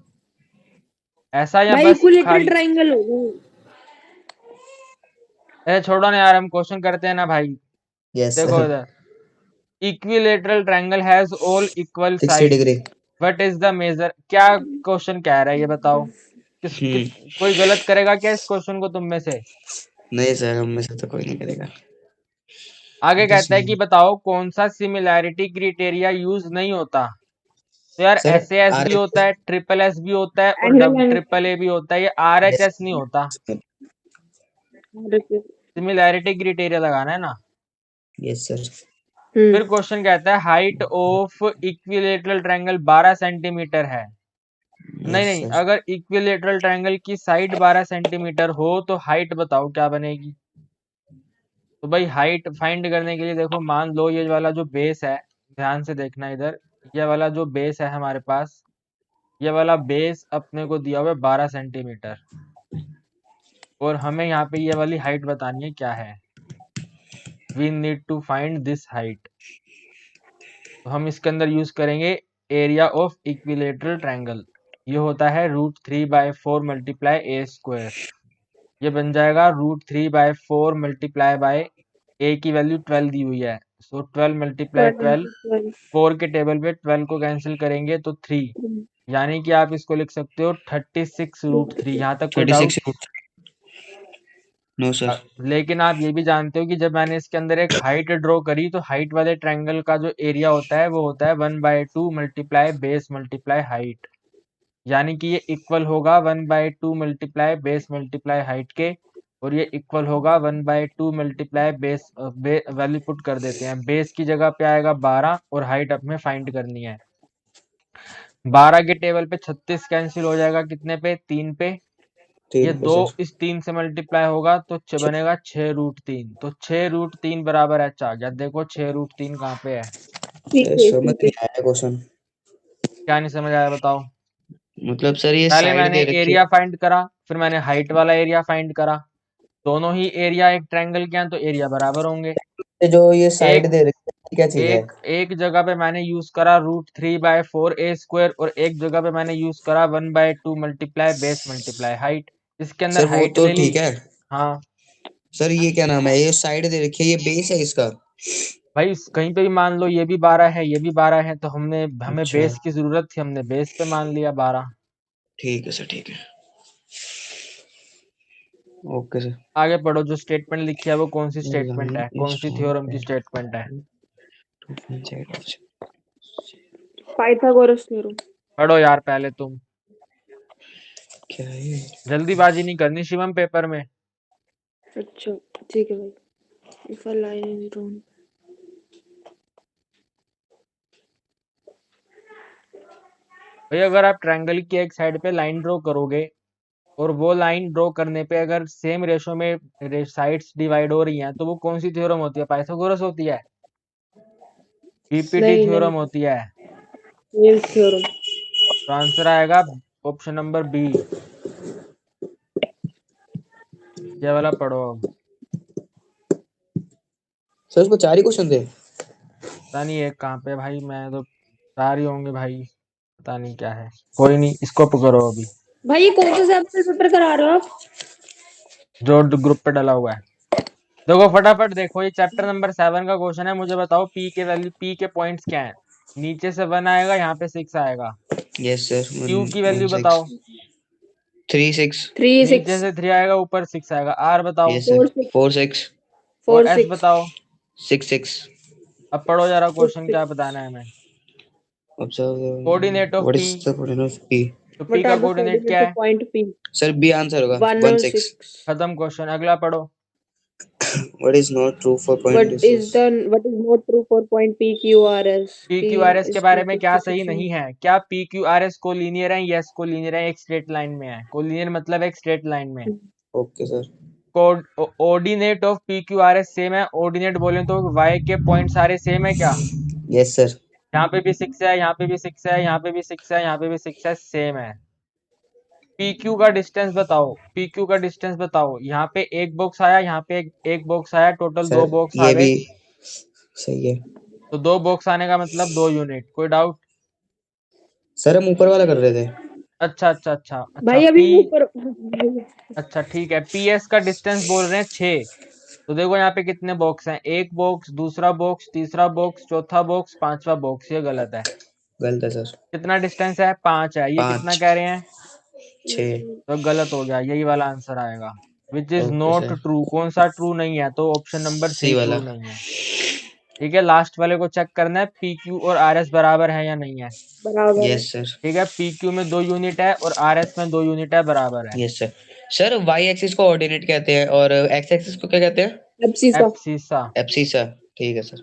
ऐसा या भाई बस इक्विलेटरल खाली? ट्रायंगल हो गया। अरे छोड़ो ना यार, हम क्वेश्चन करते हैं ना भाई। यस देखो सर। इधर, equilateral triangle has all equal 60 sides, degree. What is the measure? क्या क्वेश्चन कह रहा है ये बताओ? किस कोई गलत करेगा क्या इस क्वेश्चन को तुम में से? नहीं सर, हम में से तो कोई नहीं करेगा। आगे दिस कहता है कि बताओ कौन सा सिमिलैरिटी क्राइटेरिया यूज नहीं होता। तो यार सर SAS आर भी होता है, SSS भी होता है और एंगल एंड AAA भी होता है, ये RHS नहीं होता। सिमिलैरिटी क्राइटेरिया लगाना है ना। Yes sir. फिर क्वेश्चन कहता है height of equilateral triangle 12 centimetre है। नहीं यस नहीं, सर। अगर इक्विलेटरल ट्रायंगल की साइड 12 सेंटीमीटर हो तो हाइट बताओ क्या बनेगी? तो भाई हाइट फाइंड करने के लिए देखो, मान लो ये वाला जो बेस है ध्यान से देखना इधर, ये वाला जो बेस है हमारे पास, ये वाला बेस अपने को दिया हुआ है 12 सेंटीमीटर, और हमें यहाँ पे ये वाली हाइट बतानी है क्या है। We need to find this height. तो हम इसके अंदर यूज करेंगे एरिया ऑफ इक्विलेटरल ट्रायंगल। ये होता है √3/4 मल्टीप्लाई ए स्क्वायर। ये बन जाएगा √3/4 मल्टीप्लाई बाय ए की वैल्यू 12 दी हुई है, सो 12 मल्टीप्लाई 12, 12 4 के टेबल पे 12 को कैंसिल करेंगे तो 3, यानी कि आप इसको लिख सकते हो 36√3। यहाँ तक कोई 36 डाउट? No sir. लेकिन आप ये भी जानते हो कि जब मैंने इसके अंदर एक हाइट ड्रॉ करी, तो हाइट वाले ट्रायंगल का जो एरिया होता है वो होता है 1/2 मल्टीप्लाई बेस मल्टीप्लाई हाइट, यानी कि ये इक्वल होगा 1/2 मल्टीप्लाई बेस मल्टीप्लाई हाइट के, और ये इक्वल होगा 1/2 मल्टीप्लाई बेस वैल्यू पुट कर देते हैं। बेस की जगह पे आएगा 12 और हाइट अब हमें फाइंड करनी है। 12 के टेबल पे 36 कैंसिल हो जाएगा, कितने पे? 3 पे। ये 2 इस 3 से मल्टीप्लाई होगा तो बनेगा 6√3, तो 6√3 बराबर h आ गया। देखो 6√3 कहाँ पे है? समझ नहीं आया क्वेश्चन। क्या नहीं समझ आया बताओ? मतलब सर ये पहले साइड मैंने दे रखी एरिया फाइंड करा, फिर मैंने हाइट वाला एरिया फाइंड करा। दोनों ही एरिया एक ट्रायंगल के हैं तो एरिया बराबर होंगे। है, जो ये साइड एक दे रखी है क्या चीज है? एक जगह पे मैंने यूज करा √3/4 ए स्क्वायर, और एक जगह पे मैंने यूज करा 1/2 मल्टीप्लाई बेस मल्टीप्लाई हाइट। इसके अंदर सर वो हाइट तो ले ली। ठीक है हाँ सर, ये क्या नाम है, ये साइड दे रखी है, ये बेस है इसका। भाई, कहीं पे भी मान लो ये भी 12 है, ये भी 12 है, तो हमें अच्छा बेस की जरूरत थी, हमने बेस पे मान लिया 12। ठीक है सर, ठीक है, ओके सर। आगे पढ़ो, जो स्टेटमेंट लिखी है वो कौन सी स्टेटमेंट है, कौन सी थ्योरम की स्टेटमेंट है? Pythagoras theorem. पढ़ो यार पहले तुम, क्या है ये? जल्दीबाजी नहीं करनी शिवम पेपर में। अच्छा ठीक है भाई। If a line is drawn, भाई अगर आप ट्रायंगल की एक साइड पे लाइन ड्रॉ करोगे, और वो लाइन ड्रॉ करने पे अगर सेम रेशो में साइड्स डिवाइड हो रही हैं, तो वो कौन सी थ्योरम होती है? पाइथागोरस होती है, पीपीटी नहीं थ्योरम नहीं, होती है। Niels theorem. तो आंसर आएगा ऑप्शन नंबर बी, ये वाला पढ़ो अब। सर उसको 4 ही क्वेश्चन थे? पता नहीं एक कहाँ पे भाई, मैं तो 4 ही होंगे भाई, पता नहीं क्या है। कोई नहीं, इसको करो अभी, भाई ये कौन सा सैंपल पेपर करा रहे हो आप? जो ग्रुप पे डला हुआ है। देखो फटाफट देखो, ये चैप्टर नंबर 7 का क्वेश्चन है। मुझे बताओ पी के वैल्यू, पी के पॉइंट्स क्या है? नीचे से 1 आएगा, यहाँ पे 6 आएगा। Yes sir. क्यू की वैल्यू बताओ। 3 6। 3 नीचे 6 से 3 आएगा, ऊपर 6 आएगा। आर बताओ। Yes 4 sir. 6 4 6। और 4 एस 6 बताओ। 6 6। अब पढ़ो जरा, 6 क्वेश्चन 6। क्या बताना है हमें। Observe coordinate of what P, is the coordinate of P? तो पी What का are the कोऑर्डिनेट क्या coordinates of है? point P? Sir B answer होगा 1 1 और 6। 6। खत्म क्वेश्चन, अगला पढ़ो। What is not true for point What this is is? the what is not true for point PQRS? P P Q R S के is बारे में क्या सही 256 नहीं है? क्या पी क्यू आर एस को लीनियर है? यस को लीनियर है, एक स्ट्रेट लाइन में है। को लीनियर मतलब एक स्ट्रेट लाइन में। Okay sir. Ordinate of P Q R S same है। ऑर्डिनेट बोले तो वाई के पॉइंट सारे सेम है क्या? Yes sir. यहाँ पे भी 6 है, यहाँ पे भी 6 है, यहाँ पे भी 6 है, यहाँ पे भी 6 है, सेम है। पी क्यू का डिस्टेंस बताओ, पी क्यू का डिस्टेंस बताओ। यहाँ पे एक बॉक्स आया, यहाँ पे एक बॉक्स आया, टोटल 2 सर बॉक्स आ ये भी गए। सही है तो 2 बॉक्स आने का मतलब 2 यूनिट। कोई डाउट? सर, हम ऊपर वाला कर रहे थे। अच्छा अच्छा अच्छा अच्छा, भाई अभी पी, वो ऊपर। अच्छा ठीक है, पी एस का डिस्टेंस बोल रहे हैं 6। तो देखो यहाँ पे कितने बॉक्स हैं, एक बॉक्स, दूसरा बॉक्स, तीसरा बॉक्स, चौथा बॉक्स, पांचवा बॉक्स। ये गलत है। गलत है सर। कितना डिस्टेंस है? 5 है। ये कितना 5 कह रहे हैं? 6। तो गलत हो गया, यही वाला आंसर आएगा, which is okay not sir, true. कौन सा ट्रू नहीं है? तो ऑप्शन नंबर सी 3 वाला। ट्रू नहीं है। ठीक है, लास्ट वाले को चेक करना है, पी क्यू और आर एस बराबर है या नहीं है। बराबर है। Yes sir. ठीक है, पी क्यू में 2 यूनिट है और आर एस में 2 यूनिट है, बराबर है। Yes sir. Sir y axis को ऑर्डिनेट कहते हैं और एक्स एक्सिस को क्या कहते हैं? एब्सिसा। एब्सिसा। एब्सिसा। ठीक है सर।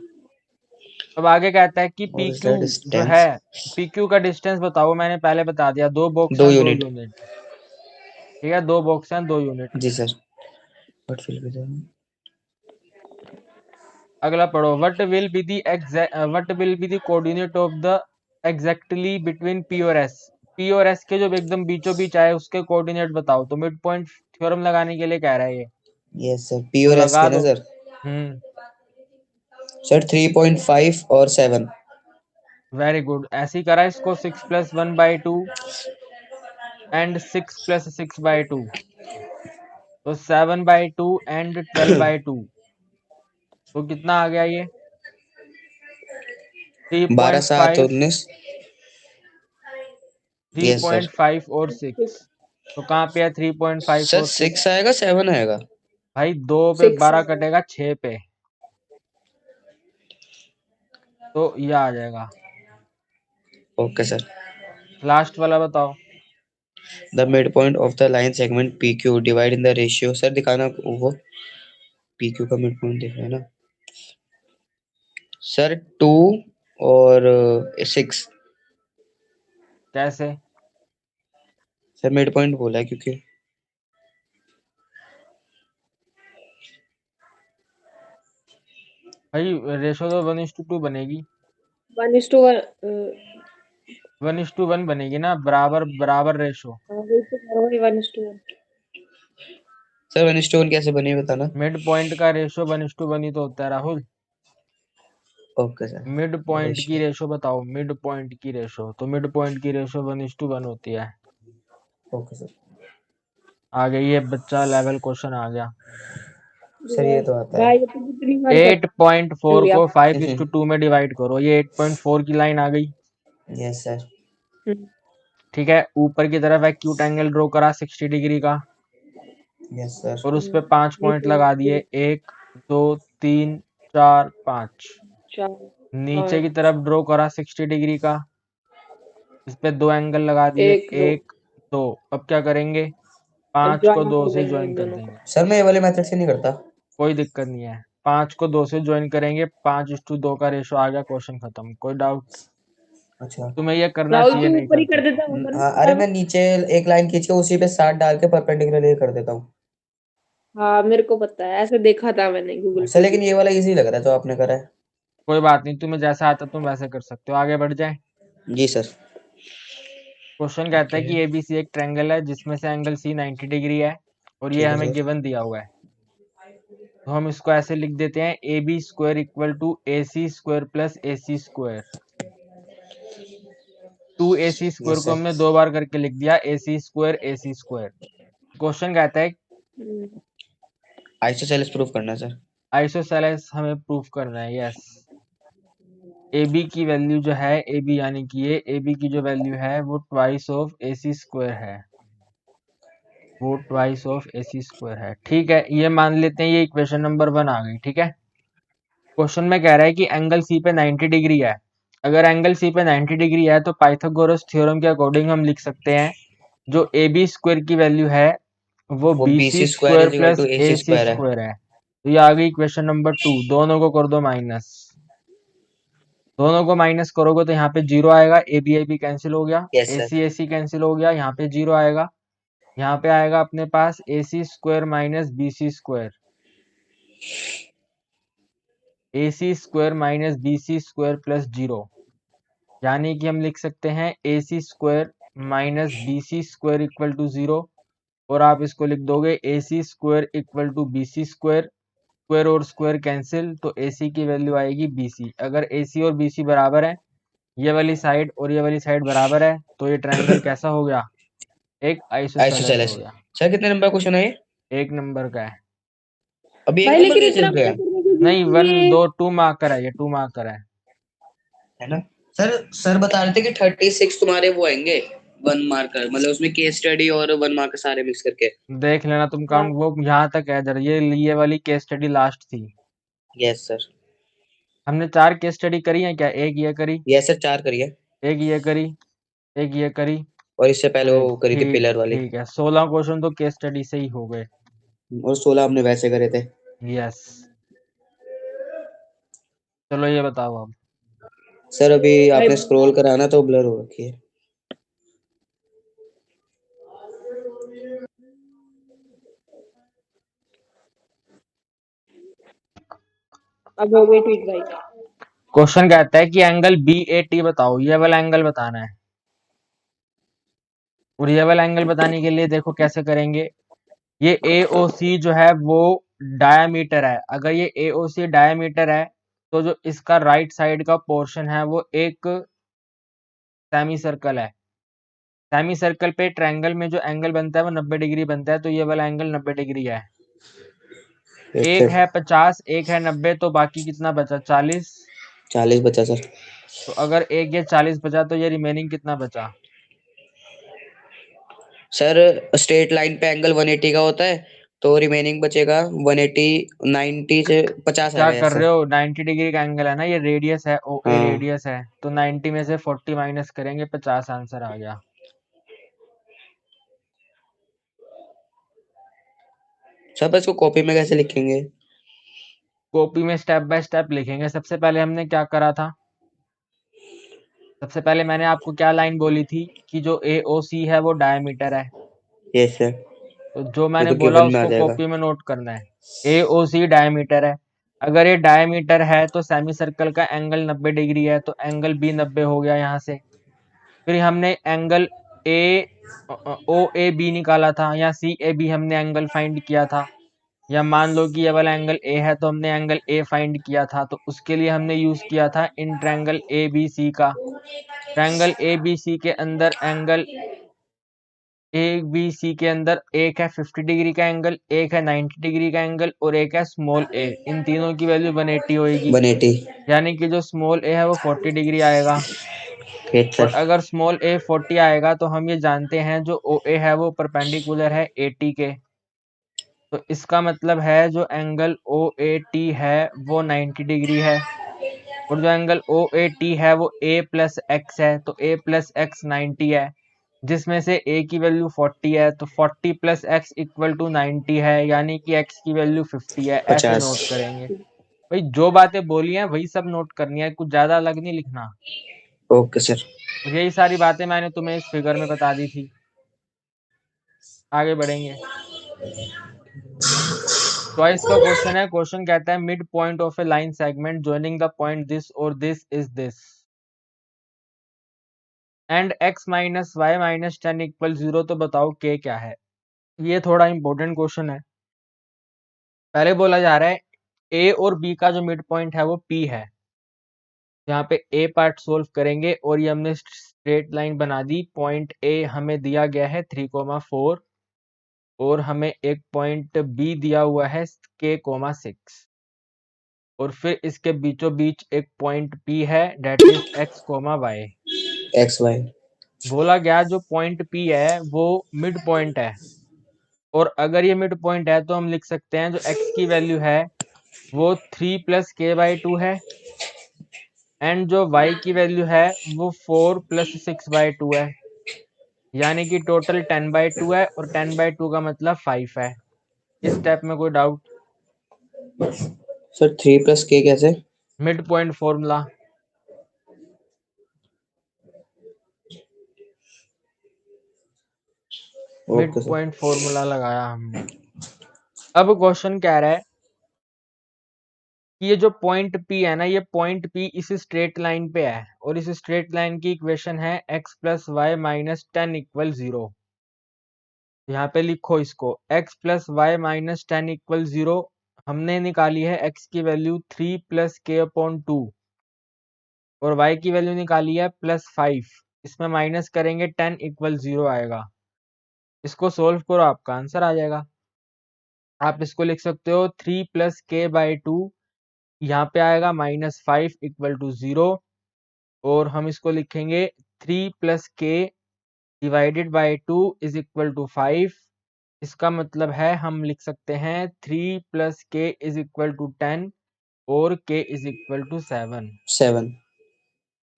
अब आगे कहता है कि और पी इज क्यू दैट जो है, डिस्टेंस? पी क्यू का डिस्टेंस बताओ। मैंने पहले बता दिया, 2 बॉक्स 2 हैं 2 यूनिट। यूनिट। ठीक है, 2 बॉक्स हैं 2 यूनिट। जी sir. What will be the अगला पढ़ो। What will be the coordinate of the exactly between P और एस। पी और एस के जो एकदम बीचों बीच आए उसके कोऑर्डिनेट बताओ। तो मिड पॉइंट थ्योरम लगाने के लिए कह रहा है ये, यस सर, पी तो और एस लगा के ना दो। सर। हम्म, सर 3.5 और 7। Very good. ऐसे ही करा इसको 6+1/2 एंड 6+6/2, तो 7/2 एंड 12/2, तो कितना आ गया ये? 12 7 3.5, 19। Yes sir. 3.5 और 6, तो कहाँ पे है 3.5 सर और 6 6? आएगा 7 आएगा? भाई 2 पे 6 12 कटेगा 6 पे, तो ये आ जाएगा। Okay sir. लास्ट वाला बताओ। The mid point of the line segment P Q divide in the ratio. Sir दिखाना वो पी क्यू का मिड पॉइंट दिख रहा है ना सर? 2 और 6। कैसे? सर मिड पॉइंट बोला है क्योंकि भाई रेशो तो 1:2 बनेगी। 1:1। 1:1 बनेगी ना, बराबर बराबर रेशो। वही तो कह रहा हूँ 1:1। सर 1:1 कैसे बनी बताना। मिड पॉइंट का रेशो 1:1 ही तो होता है Rahul. Okay sir. Mid point की रेशो बताओ, मिड पॉइंट की रेशो, तो मिड पॉइंट की रेशो 1:1 होती है। Okay sir. आ गई ये बच्चा लेवल क्वेश्चन आ गया। सर ये तो आता है। भाई ये तो कितनी बार कर 8.4 लिया। को 5:2 में डिवाइड करो, ये 8.4 की लाइन आ गई। Yes sir. हम्म, ठीक है, ऊपर की तरफ एक्यूट एंगल ड्रॉ करा 60 डिग्री का, यस सर। और उस पे 5 पॉइंट नीचे लगा दिए, 1 2 3 4 5। 4 नीचे 5 की तरफ ड्रॉ करा 60 डिग्री का, इस पे 2 एंगल लगा दिए, 1 2। 1 2। अब क्या करेंगे? अब 5 को ज्वाइन 2 कर से देंगे ज्वाइन इन कर दोनों को। देंगे। सर मैं ये वाले मेथड से नहीं करता। कोई दिक्कत नहीं है, 5 को 2 से ज्वाइन करेंगे, 5:2 का रेशो आ गया, क्वेश्चन खत्म। कोई डाउट? अच्छा। तुम्हें ये करना राहुल चाहिए, तू नहीं ऊपर ही करते कर तो। देता, ऊपर नहीं हाँ करता अरे वो? मैं नीचे एक लाइन खींच के उसी पे 7 डाल के परपेंडिकुलर ये कर देता हूँ। हाँ मेरे को पता है, ऐसे देखा था मैंने गूगल सर पे लेकिन भी। ये वाला इजी लग रहा है जो आपने करा है। कोई बात नहीं, तुम्हें जैसा आता तुम वैसे कर सकते हो। आगे बढ़ जाए। जी सर। क्वेश्चन कहता है ओके कि एबीसी एक ट्रायंगल है जिसमें से एंगल सी 90 डिग्री है, और ये ठीक है हमें सर। गिवन दिया हुआ है। तो हम इसको ऐसे लिख देते हैं, AB² equal to AC² plus AC²। 2AC² yes को सर। हमने 2 बार करके लिख दिया, AC² AC²। क्वेश्चन कहता है हम्म, आइसोसेलेस प्रूफ करना है सर। आइसोसेलेस हमें प्रूफ करना है। यस, AB की वैल्यू जो है, AB यानी कि ये AB की जो वैल्यू है वो ट्वाइस ऑफ AC² है, वो ट्वाइस ऑफ AC² है। ठीक है, ये मान लेते हैं, ये इक्वेशन नंबर 1 आ गई। ठीक है, क्वेश्चन में कह रहा है कि एंगल सी पे 90 डिग्री है। अगर एंगल सी पे 90 डिग्री है तो पाइथागोरस थ्योरम के अकॉर्डिंग हम लिख सकते हैं, जो AB² की वैल्यू है वो वो BC square BC² is equal two plus AC square है। AC² है। तो ये आ गई इक्वेशन नंबर 2। दोनों को कर दो माइनस, दोनों को माइनस करोगे तो यहाँ पे 0 आएगा, AB AB कैंसिल हो गया, yes sir. AC AC cancel हो गया, यहाँ पे 0 आएगा। यहाँ पे आएगा अपने पास AC² minus BC², AC² minus BC² plus 0, यानी कि हम लिख सकते हैं AC² minus BC² equal to 0। और आप इसको लिख दोगे AC² equal to BC², square और स्क्वायर कैंसिल, तो AC की वैल्यू आएगी BC। अगर AC और BC बराबर है, ये वाली साइड और ये वाली साइड बराबर है, तो ये ट्रायंगल कैसा हो गया? एक आइसोसेलेस हो आइसोसेलेस। गया। सर कितने नंबर क्वेश्चन है ये? 1 नंबर का है। अभी एक भाई नंबर लेकिन के इतना चल रहे बड़ा हैं करने की नहीं, जरूरत 1 नहीं है। 2 2 मार्कर है, ये 2 मार्कर है। है ना? सर सर बता रहे थे कि 36 तुम्हारे वो आएंगे 1 मार्कर, मतलब उसमें केस स्टडी और 1 मार्कर सारे मिक्स करके। देख लेना तुम हाँ काउंट, वो यहाँ तक है जरा, ये वाली केस स्टडी लास्ट थी। Yes sir. हमने 4 केस स्टडी करी है क्या? एक ये करी, यस सर 4 करिए। एक ये करी, एक ये करी, और इससे पहले और एक। वो करी थी ठीक पिलर वाली। ठीक है, 16 क्वेश्चन तो केस स्टडी से ही हो गए। और 16 हमने वैसे करे थे। यस, चलो ये बताओ अब। सर अभी भाई आपने स्क्रॉल कराना तो ब्लर हो रखी है। अब हो गई ठीक भाई। क्वेश्चन कहता है कि एंगल बी ए टी बताओ, ये वाला एंगल बताना है। और ये वाला एंगल बताने के लिए देखो कैसे करेंगे। ये ए ओ सी जो है वो डायामीटर है। अगर ये ए ओ सी डायामीटर है तो जो इसका राइट साइड का पोर्शन है वो एक सेमी सर्कल है। सेमी सर्कल पे ट्रायंगल में जो एंगल बनता है वो 90 डिग्री बनता है, तो ये वाला एंगल 90 डिग्री है। एक है 50, एक है 90, तो बाकी कितना बचा? 40। 40 बचा सर। तो अगर एक ये 40 बचा तो ये रिमेनिंग कितना बचा? सर स्ट्रेट लाइन पे एंगल 180 का होता है, तो रिमेनिंग बचेगा 180, 90 से 50 क्या आएगा कर सर। रहे हो? 90 डिग्री का एंगल है ना, ये रेडियस है, ओ ए हाँ रेडियस है, तो 90 में से 40 माइनस करेंगे, 50 आंसर आ गया। सर, पर इसको कॉपी में कैसे लिखेंगे? कॉपी में स्टेप बाय स्टेप लिखेंगे। सबसे पहले हमने क्या करा था? सबसे पहले मैंने आपको क्या लाइन बोली थी कि जो ए ओ सी है वो डायमीटर है। Yes sir. तो जो ये मैंने तो बोला गिवन में आ उसको जाएगा। कॉपी में नोट करना है। ए ओ सी डायमीटर है। अगर ये डायमीटर है तो सेमी सर्कल का एंगल 90 डिग्री है, तो एंगल बी 90 हो गया यहाँ से। फिर हमने angle A O A B निकाला था, या सी ए बी हमने एंगल फाइंड किया था। या मान लो कि ये वाला एंगल ए है तो हमने एंगल ए फाइंड किया था, तो उसके लिए हमने यूज किया था in triangle A B C का। ट्रायंगल ए बी सी के अंदर एंगल ए बी सी के अंदर एक है 50 डिग्री का एंगल, एक है 90 डिग्री का एंगल, और एक है स्मॉल ए। इन तीनों की वैल्यू 180 होगी। 180। यानी कि जो स्मॉल ए है वो 40 डिग्री आएगा। यस और सर। अगर स्मॉल ए 40 आएगा तो हम ये जानते हैं जो ओ ए है वो परपेंडिकुलर है 80 के। तो इसका मतलब है जो एंगल ओ ए टी है वो 90 डिग्री है। और जो एंगल ओ ए टी है वो ए प्लस एक्स है, तो ए प्लस एक्स 90 है, जिसमें से ए की वैल्यू 40 है, तो 40 प्लस एक्स इक्वल टू 90 है, यानी कि एक्स की वैल्यू 50 है। ऐसे 50। नोट करेंगे भाई। जो बातें बोली हैं वही सब नोट करनी है, कुछ ज्यादा अलग नहीं लिखना। Okay sir. और यही सारी बातें मैंने तुम्हें इस फिगर में बता दी थी। आगे बढ़ेंगे। चॉइस का क्वेश्चन है। क्वेश्चन कहता है mid point of a line segment joining the point this और this is this and x minus y minus 10 equal 0, तो बताओ k क्या है? ये थोड़ा इंपॉर्टेंट क्वेश्चन है। पहले बोला जा रहा है a और b का जो मिड पॉइंट है वो p है। यहाँ पे a पार्ट सोल्व करेंगे और ये हमने स्ट्रेट लाइन बना दी। पॉइंट a हमें दिया गया है 3,4 और हमें एक पॉइंट b दिया हुआ है k,6 और फिर इसके बीचों बीच एक पॉइंट p है that is x, y। X y. बोला गया जो पॉइंट p है वो मिड पॉइंट है, और अगर ये मिड पॉइंट है तो हम लिख सकते हैं जो x की वैल्यू है वो 3 प्लस के बाई 2 है, एंड जो y की वैल्यू है वो 4 प्लस 6 बाई 2 है, यानी कि टोटल 10 बाई 2 है, और 10 बाई 2 का मतलब 5 है। इस स्टेप में कोई डाउट? सर 3 + k कैसे? Mid point formula. Mid okay sir. Point formula लगाया हमने। अब क्वेश्चन कह रहा है कि ये जो पॉइंट P है ना, ये पॉइंट P इस स्ट्रेट लाइन पे है, और इस स्ट्रेट लाइन की इक्वेशन है x plus y minus 10 equal 0। यहाँ पे लिखो इसको, x plus y minus 10 equal 0। हमने निकाली है x की वैल्यू 3 प्लस के अपॉन 2 और y की वैल्यू निकाली है प्लस 5। इसमें माइनस करेंगे 10 इक्वल 0 आएगा। इसको सोल्व करो, आपका आंसर आ जाएगा। आप इसको लिख सकते हो 3 प्लस के बाई 2, यहाँ पे आएगा माइनस 5 इक्वल टू 0, और हम इसको लिखेंगे 3 प्लस के divided by 2 is equal to 5। इसका मतलब है हम लिख सकते हैं 3 प्लस के इज इक्वल टू 10 और के इज इक्वल टू 7। 7।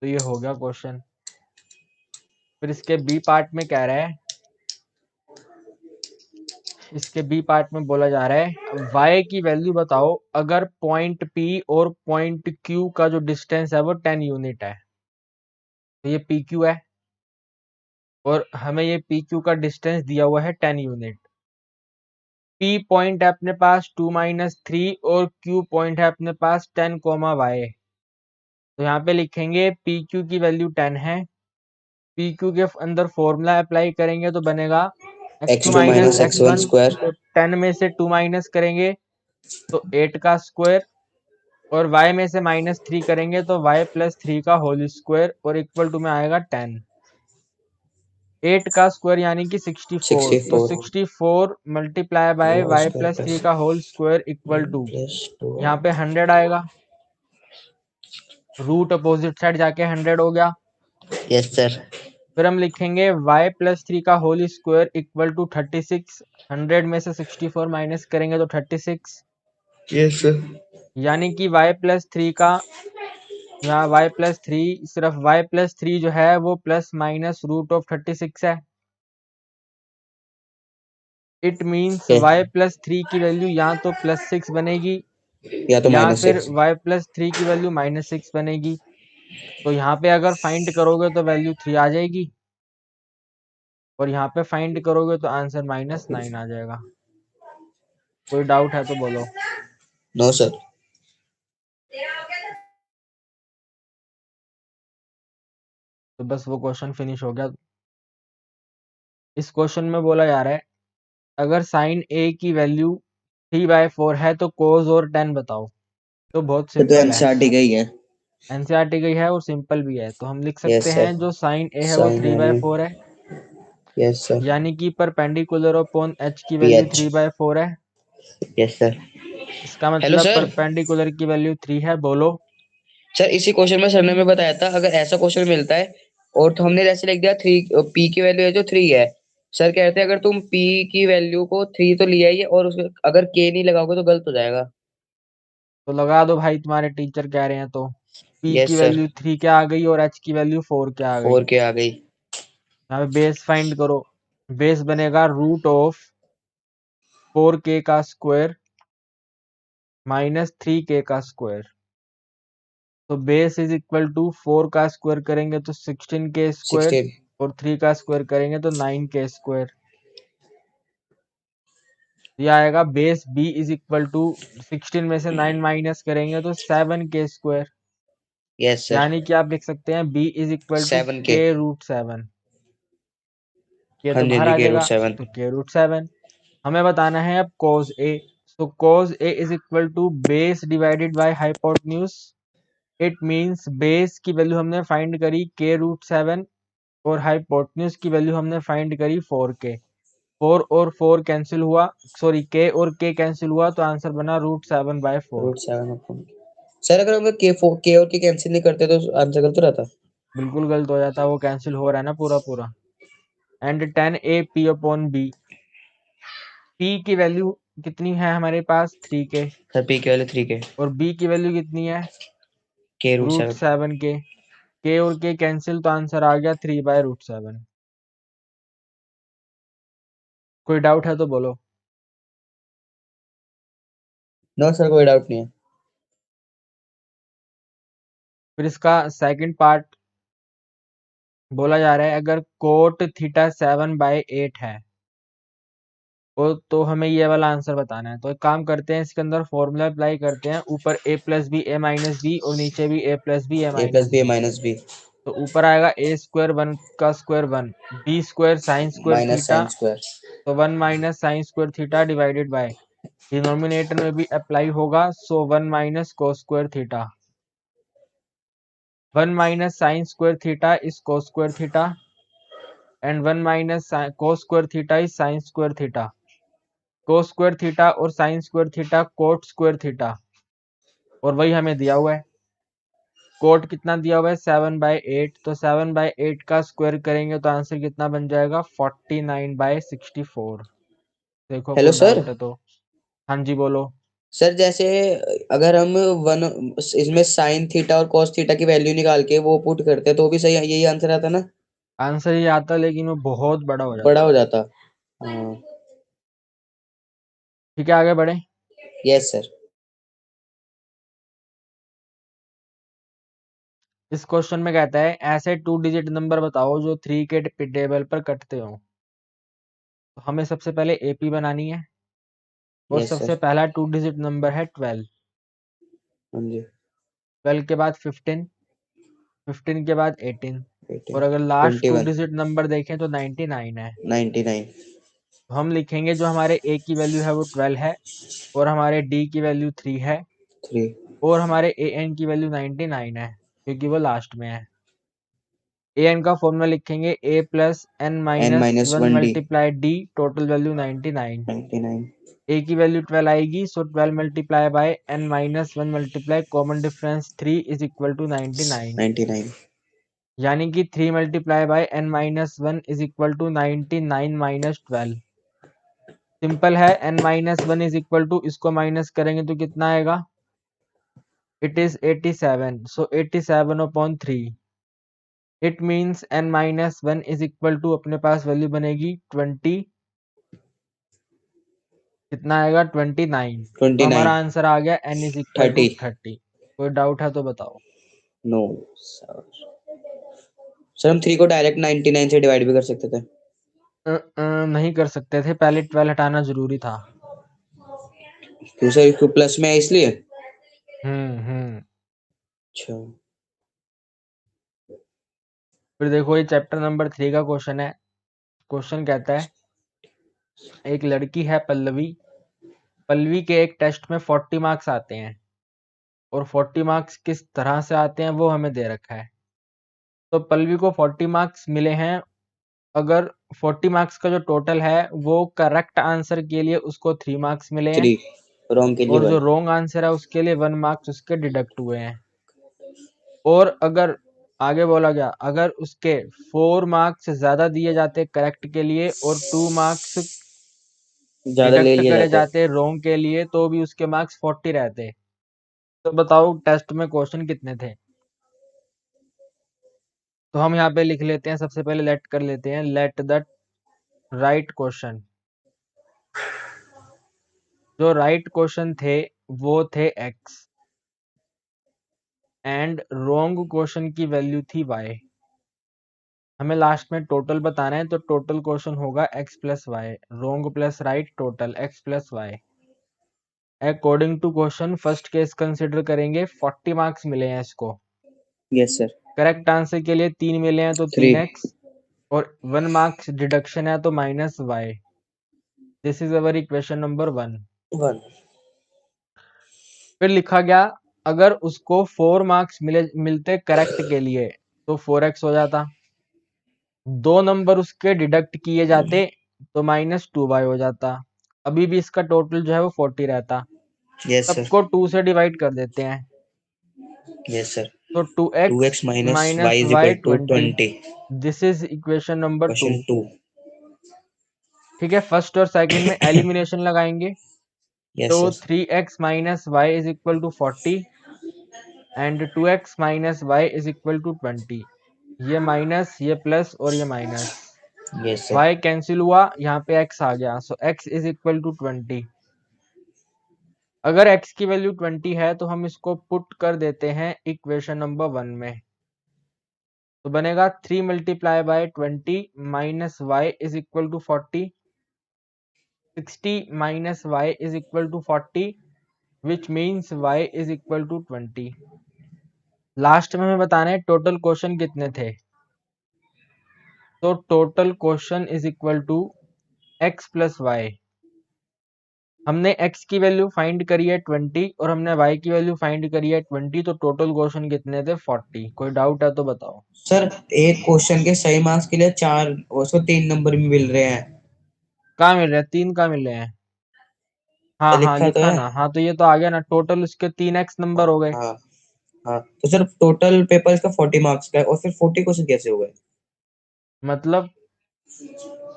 तो ये हो गया क्वेश्चन। फिर इसके बी पार्ट में कह रहा है, इसके बी पार्ट में बोला जा रहा है y की वैल्यू बताओ अगर पॉइंट P और पॉइंट Q का जो डिस्टेंस है वो 10 यूनिट है। तो ये PQ है और हमें ये PQ का डिस्टेंस दिया हुआ है 10 यूनिट। P पॉइंट है अपने पास 2-3 और Q पॉइंट है अपने पास 10, y। तो यहाँ पे लिखेंगे PQ की वैल्यू 10 है। PQ के अंदर फॉर्मूला अप्लाई करेंगे तो बनेगा x2 x2 minus minus x1 x1। square. तो 10 में से 2 माइनस करेंगे तो 8 का स्क्वायर, और y में से -3 करेंगे तो y प्लस 3 का होल स्क्वायर, और इक्वल टू में आएगा 10। 8 का स्क्वायर यानी कि 64। तो 64 64 multiply by y y square प्लस 3 plus का whole square equal 1 to, plus 2 यहाँ पे 100 आएगा। रूट अपोजिट साइड जाके 100 हो गया। yes sir फिर हम लिखेंगे y प्लस 3 का होल स्क्वायर इक्वल टू 36। 100 में से 64 माइनस करेंगे तो 36, yes sir यानी कि y प्लस 3 का, यहाँ y प्लस 3, सिर्फ y प्लस 3 जो है वो प्लस माइनस रूट ऑफ 36 है। It means okay. y plus 3 की वैल्यू या तो +6 बनेगी या तो या फिर -6 y प्लस 3 की वैल्यू -6 बनेगी। तो यहाँ पे अगर फाइंड करोगे तो वैल्यू 3 आ जाएगी, और यहाँ पे फाइंड करोगे तो आंसर -9 आ जाएगा। कोई डाउट है तो बोलो। no sir तो बस वो क्वेश्चन फिनिश हो गया। इस क्वेश्चन में बोला जा रहा है अगर साइन a की वैल्यू 3/4 है तो कोस और tan बताओ। तो बहुत ये तो सिंपल है, एनसीईआरटी का ही है एनसीईआरटी गई है और सिंपल भी है। तो हम लिख yes सकते sir हैं जो साइन a है वो sin यानी 3/4 है, yes sir यानी कि परपेंडिकुलर अपॉन h की वैल्यू ph 3/4 है। yes sir इसका हेलो मतलब सर परपेंडिकुलर की वैल्यू 3 है। बोलो। सर इसी क्वेश्चन में सर ने हमें बताया था अगर ऐसा क्वेश्चन मिलता है और तो हमने जैसे लिख दिया 3 p की वैल्यू है जो 3 है सर कहते हैं अगर तुम p की वैल्यू को 3 तो लिया ही है और उसमें अगर k नहीं लगाओगे तो गलत हो जाएगा तो लगा दो भाई, तुम्हारे टीचर कह रहे हैं तो। p यस की सर वैल्यू 3 क्या आ गई और h की वैल्यू 4 क्या आ गई। 4 के आ गई यहाँ पे बेस फाइंड करो। बेस बनेगा रूट ऑफ 4k का स्क्वायर -3k का स्क्वायर। तो बेस इज इक्वल टू 4 का स्क्वायर करेंगे तो 16k स्क्वायर, 16 और 3 का स्क्वायर करेंगे तो 9k स्क्वायर। ये आएगा base b is equal to 16 में से 9 माइनस करेंगे तो 7k स्क्वायर, यस सर यानी कि आप लिख सकते हैं b इज इक्वल टू 7 के k√7। ये हाँ तो जी बाहर जी आ के रूट जाएगा, 7 तो k√7। हमें बताना है अब cos a। तो cos a is equal to base divided by hypotenuse. It means base की वैल्यू हमने फाइंड करी k√7 और हाइपोटेन्यूज की वैल्यू हमने फाइंड करी 4k। 4 और 4 कैंसिल हुआ, सॉरी k और k कैंसिल हुआ, तो आंसर बना √7/4। रूट 7 अपॉन सर अगर हम के और के कैंसिल नहीं करते तो आंसर गलत रहता बिल्कुल गलत हो जाता, वो कैंसिल हो रहा है ना पूरा पूरा। And 10a p upon b। p की वैल्यू कितनी है हमारे पास 3k, सर पी के वाले 3 के और b की वैल्यू कितनी है के रूट रूट 7 सेवन के। k और k कैंसिल, तो आंसर आ गया 3/√7। कोई डाउट है तो बोलो। नो सर कोई डाउट नहीं है फिर इसका सेकंड पार्ट बोला जा रहा है अगर कोट थीटा 7/8 है तो हमें ये वाला आंसर बताना है। तो एक काम करते हैं, इसके अंदर फॉर्मूला अप्लाई करते हैं। ऊपर a plus B A minus B और नीचे भी a plus B A A plus minus B B. Minus B तो ऊपर आएगा a स्क्वायर 1 का square 1, b square sine square minus theta, sine square तो 1 minus sine square theta divided by, denominator में भी अप्लाई होगा, so 1 minus cos square theta. 1 minus sine square theta is cos square theta, and 1 minus cos square theta is sine square theta. Cos square theta और sine square theta cot square theta, और वही हमें दिया हुआ है। Coat कितना दिया हुआ है 7/8, तो 7/8 का स्क्वायर करेंगे तो आंसर कितना बन जाएगा 49/64। देखो हेलो कोई सर डाउट है तो। हाँ जी बोलो। सर जैसे अगर हम वन इसमें साइन थीटा और कॉस थीटा की वैल्यू निकाल के वो पुट करते हैं तो भी सही यही आंसर आता ना आंसर ये आता लेकिन वो बहुत बड़ा हो बड़ा जाता। हो जाता हाँ ठीक है आगे बढ़े। यस सर इस क्वेश्चन में कहता है ऐसे 2 डिजिट नंबर बताओ जो 3 के टेबल पर कटते हो। तो हमें सबसे पहले एपी बनानी है। और Yes, सबसे sir. पहला 2 डिजिट नंबर है 12। हाँ जी 12 के बाद 15, 15 के बाद 18 और 18 अगर लास्ट 2 21 डिजिट नंबर देखें तो 99 है। 99 तो हम लिखेंगे जो हमारे a की वैल्यू है वो 12 है और हमारे d की वैल्यू 3 है 3 और हमारे an की वैल्यू 99 है क्योंकि वो लास्ट में है। an का फॉर्मूला लिखेंगे a plus n n minus minus 1 1 d multiply d, total value 99। 99 a की वैल्यू 12 आएगी, so 12 multiply by n minus 1 multiply common difference 3 is equal to 99। 99 यानी कि 3 multiply by n minus 1 is equal to 99 minus 12। Simple है, n minus 1 is equal to, इसको minus करेंगे तो कितना आएगा, it is 87, so 87 upon 3। It means n minus 1 is equal to, अपने पास वैल्यू बनेगी 20, कितना आएगा 29। तो 29 हमारा आंसर आ गया n इज इक्वल टू 30 30। कोई डाउट है तो बताओ। नो सर हम 3 को डायरेक्ट 99 से डिवाइड भी कर सकते थे। नहीं कर सकते थे, पहले 12 हटाना जरूरी था। क्यों सर, क्यों प्लस में है इसलिए? हम्म। अच्छा फिर देखो ये चैप्टर नंबर 3 का क्वेश्चन है। क्वेश्चन कहता है एक लड़की है पल्लवी, पल्लवी के एक टेस्ट में 40 मार्क्स आते हैं और 40 मार्क्स किस तरह से आते हैं वो हमें दे रखा है। तो पल्लवी को 40 मार्क्स मिले हैं, अगर 40 मार्क्स का जो टोटल है वो करेक्ट आंसर के लिए उसको 3 मार्क्स मिले हैं 3 रॉन्ग के लिए और जो 1 रॉन्ग आंसर है उसके लिए 1 मार्क्स उसके डिडक्ट हुए हैं। और अगर आगे बोला गया अगर उसके 4 मार्क्स ज्यादा दिए जाते करेक्ट के लिए और 2 मार्क्स ज्यादा ले डिडक्ट लिए करे जाते। जाते रॉन्ग के लिए तो भी उसके मार्क्स 40 रहते। तो बताओ टेस्ट में क्वेश्चन कितने थे। तो हम यहाँ पे लिख लेते हैं, सबसे पहले लेट कर लेते हैं, लेट द राइट क्वेश्चन। जो राइट क्वेश्चन थे वो थे x एंड रॉन्ग क्वेश्चन की वैल्यू थी y। हमें लास्ट में टोटल बताना है तो टोटल क्वेश्चन होगा x plus y, wrong plus right, total x plus y. According to question first case consider करेंगे, 40 मार्क्स मिले हैं इसको। यस सर करेक्ट आंसर के लिए 3 मिले हैं तो 3 3x और 1 मार्क्स डिडक्शन है तो minus y। This is our equation number 1। 1 फिर लिखा गया अगर उसको 4 मार्क्स मिलते करेक्ट के लिए तो 4x हो जाता, 2 नंबर उसके डिडक्ट किए जाते तो माइनस 2y हो जाता। अभी भी इसका टोटल जो है वो 40 रहता। यस सर सबको 2 से डिवाइड कर देते हैं यस सर तो 2x 2x minus y minus is y equal to 20। 20 this is equation number 2। Question 2 ठीक है, फर्स्ट और सेकंड में एलिमिनेशन लगाएंगे तो yes sir 3x minus y is equal to 40 and 2x minus y is equal to 20। ये minus, ये plus और ये minus, yes sir y cancel हुआ, यहाँ पे x आ गया, so x is equal to 20। अगर x की वैल्यू 20 है तो हम इसको पुट कर देते हैं इक्वेशन नंबर 1 में। तो बनेगा 3 multiply by 20 minus y is equal to 40, 60 minus y is equal to 40 which means y is equal to 20। Last में हमें बताना है टोटल क्वेश्चन कितने थे। तो total question is equal to x plus y. हमने x की वैल्यू फाइंड करी है 20 और हमने y की वैल्यू फाइंड करी है 20, तो टोटल क्वेश्चन कितने थे 40। कोई डाउट है तो बताओ। सर एक क्वेश्चन के सही मार्क्स के लिए 4 उसको 3 नंबर भी मिल रहे हैं। कहाँ मिल रहे हैं, 3 कहाँ मिल रहे हैं। तो हाँ लिखा तो लिखा है। ना, हाँ तो ये तो आ गया ना, टोटल उसके 3x नंबर हो गए। हाँ हाँ तो सर टोटल पेपर इसका 40 मार्क्स का है और फिर 40 क्वेश्चन कैसे हो गए? मतलब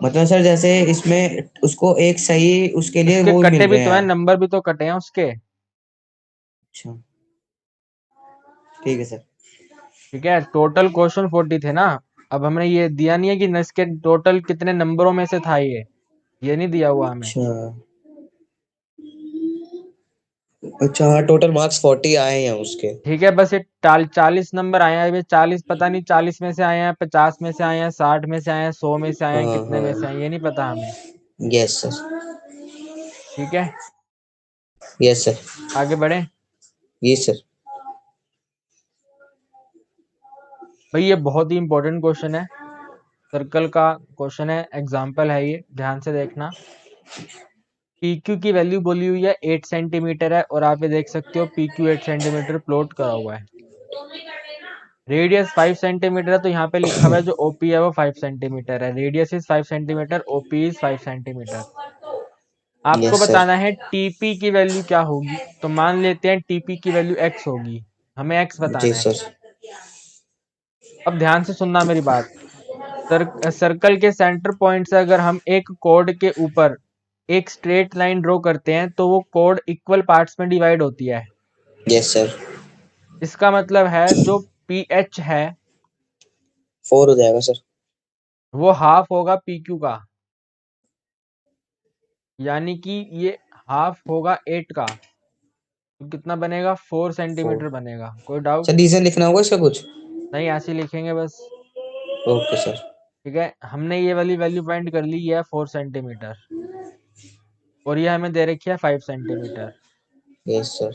मतलब सर जैसे इसमें उसको एक सही उसके लिए उसके वो कटे मिल भी रहे तो है, हैं। नंबर भी तो कटे हैं उसके। अच्छा ठीक है सर ठीक है, टोटल क्वेश्चन 40 थे ना। अब हमने ये दिया नहीं है कि इसके टोटल कितने नंबरों में से था, ये नहीं दिया हुआ हमें। अच्छा अच्छा हाँ टोटल मार्क्स 40 आए हैं उसके। ठीक है, बस ये 40 नंबर आए हैं। अभी 40 पता नहीं 40 में से आए हैं, 50 में से आए हैं, 60 में से आए हैं, 100 में से आए हैं, हाँ कितने में से आए हैं हाँ ये नहीं पता हमें। यस सर ठीक है, यस सर। आगे बढ़े। Yes sir. भाई ये बहुत ही इंपॉर्टेंट क्वेश्चन है, सर्कल का क्वेश्चन है, एग्जाम्पल है ये, ध्यान से देखना। PQ की वैल्यू बोली हुई है 8 सेंटीमीटर है, और आप ये देख सकते हो PQ 8 सेंटीमीटर प्लॉट करा हुआ है। रेडियस 5 सेंटीमीटर है, तो यहाँ पे लिखा हुआ है जो OP है वो 5 सेंटीमीटर है। Radius is 5 centimetre, OP is 5 centimetre. आपको यस सर। बताना है TP की वैल्यू क्या होगी। तो मान लेते हैं TP की वैल्यू x होगी, हमें x जी बताना है। सर। अब ध्यान से सुनना मेरी बात। सर्कल के सेंटर पॉइंट से अगर हम एक कोड के ऊपर एक स्ट्रेट लाइन ड्रॉ करते हैं, तो वो कोड इक्वल पार्ट्स में डिवाइड होती है। Yes sir. इसका मतलब है जो PH है 4 हो जाएगा सर। वो हाफ होगा PQ का, यानी कि ये हाफ होगा 8 का, तो कितना बनेगा 4 सेंटीमीटर 4 बनेगा। कोई डाउट? सर। रीजन लिखना होगा इसका कुछ? नहीं, ऐसे ही लिखेंगे बस। Okay sir. ठीक है, हमने ये वाली वैल्यू फाइंड कर ली है 4 सेंटीमीटर, और ये हमें दे रखी है 5 सेंटीमीटर। Yes sir.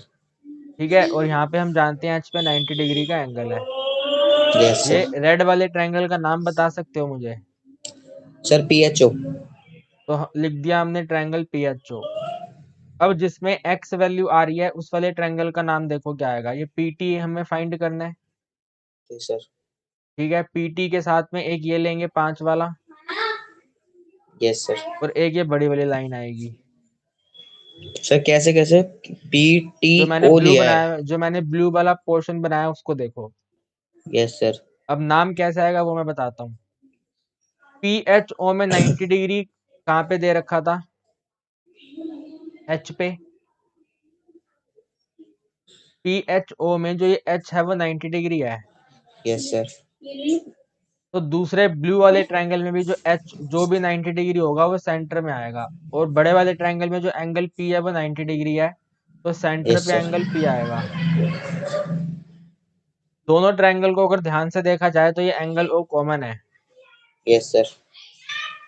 ठीक है, और यहाँ पे हम जानते हैं H पे 90 डिग्री का एंगल है। यस ये सर। रेड वाले ट्रायंगल का नाम बता सकते हो मुझे? Sir PHO। तो लिख दिया हमने ट्रायंगल PHO। अब जिसमें x वैल्यू आ रही है उस वाले ट्रायंगल का नाम देखो क्या आएगा। ये PT हमें फाइंड करना है। Yes sir. ठीक है, PT के साथ में एक ये लेंगे 5 वाला, यस सर। और एक ये बड़ी वाली लाइन आएगी। सर कैसे कैसे? PTO लिया है। जो मैंने ब्लू वाला पोर्शन बनाया उसको देखो। Yes sir. अब नाम कैसे आएगा वो मैं बताता हूँ। PHO में 90 डिग्री कहाँ पे दे रखा था? H पे। PHO में जो ये H है वो 90 डिग्री है। Yes sir. तो दूसरे ब्लू वाले ट्रायंगल में भी जो H जो भी 90 डिग्री होगा वो सेंटर में आएगा, और बड़े वाले ट्रायंगल में जो एंगल P है वो 90 डिग्री है, तो सेंटर यस पे सर। एंगल P आएगा। दोनों ट्रायंगल को अगर ध्यान से देखा जाए तो ये एंगल O कॉमन है। Yes sir.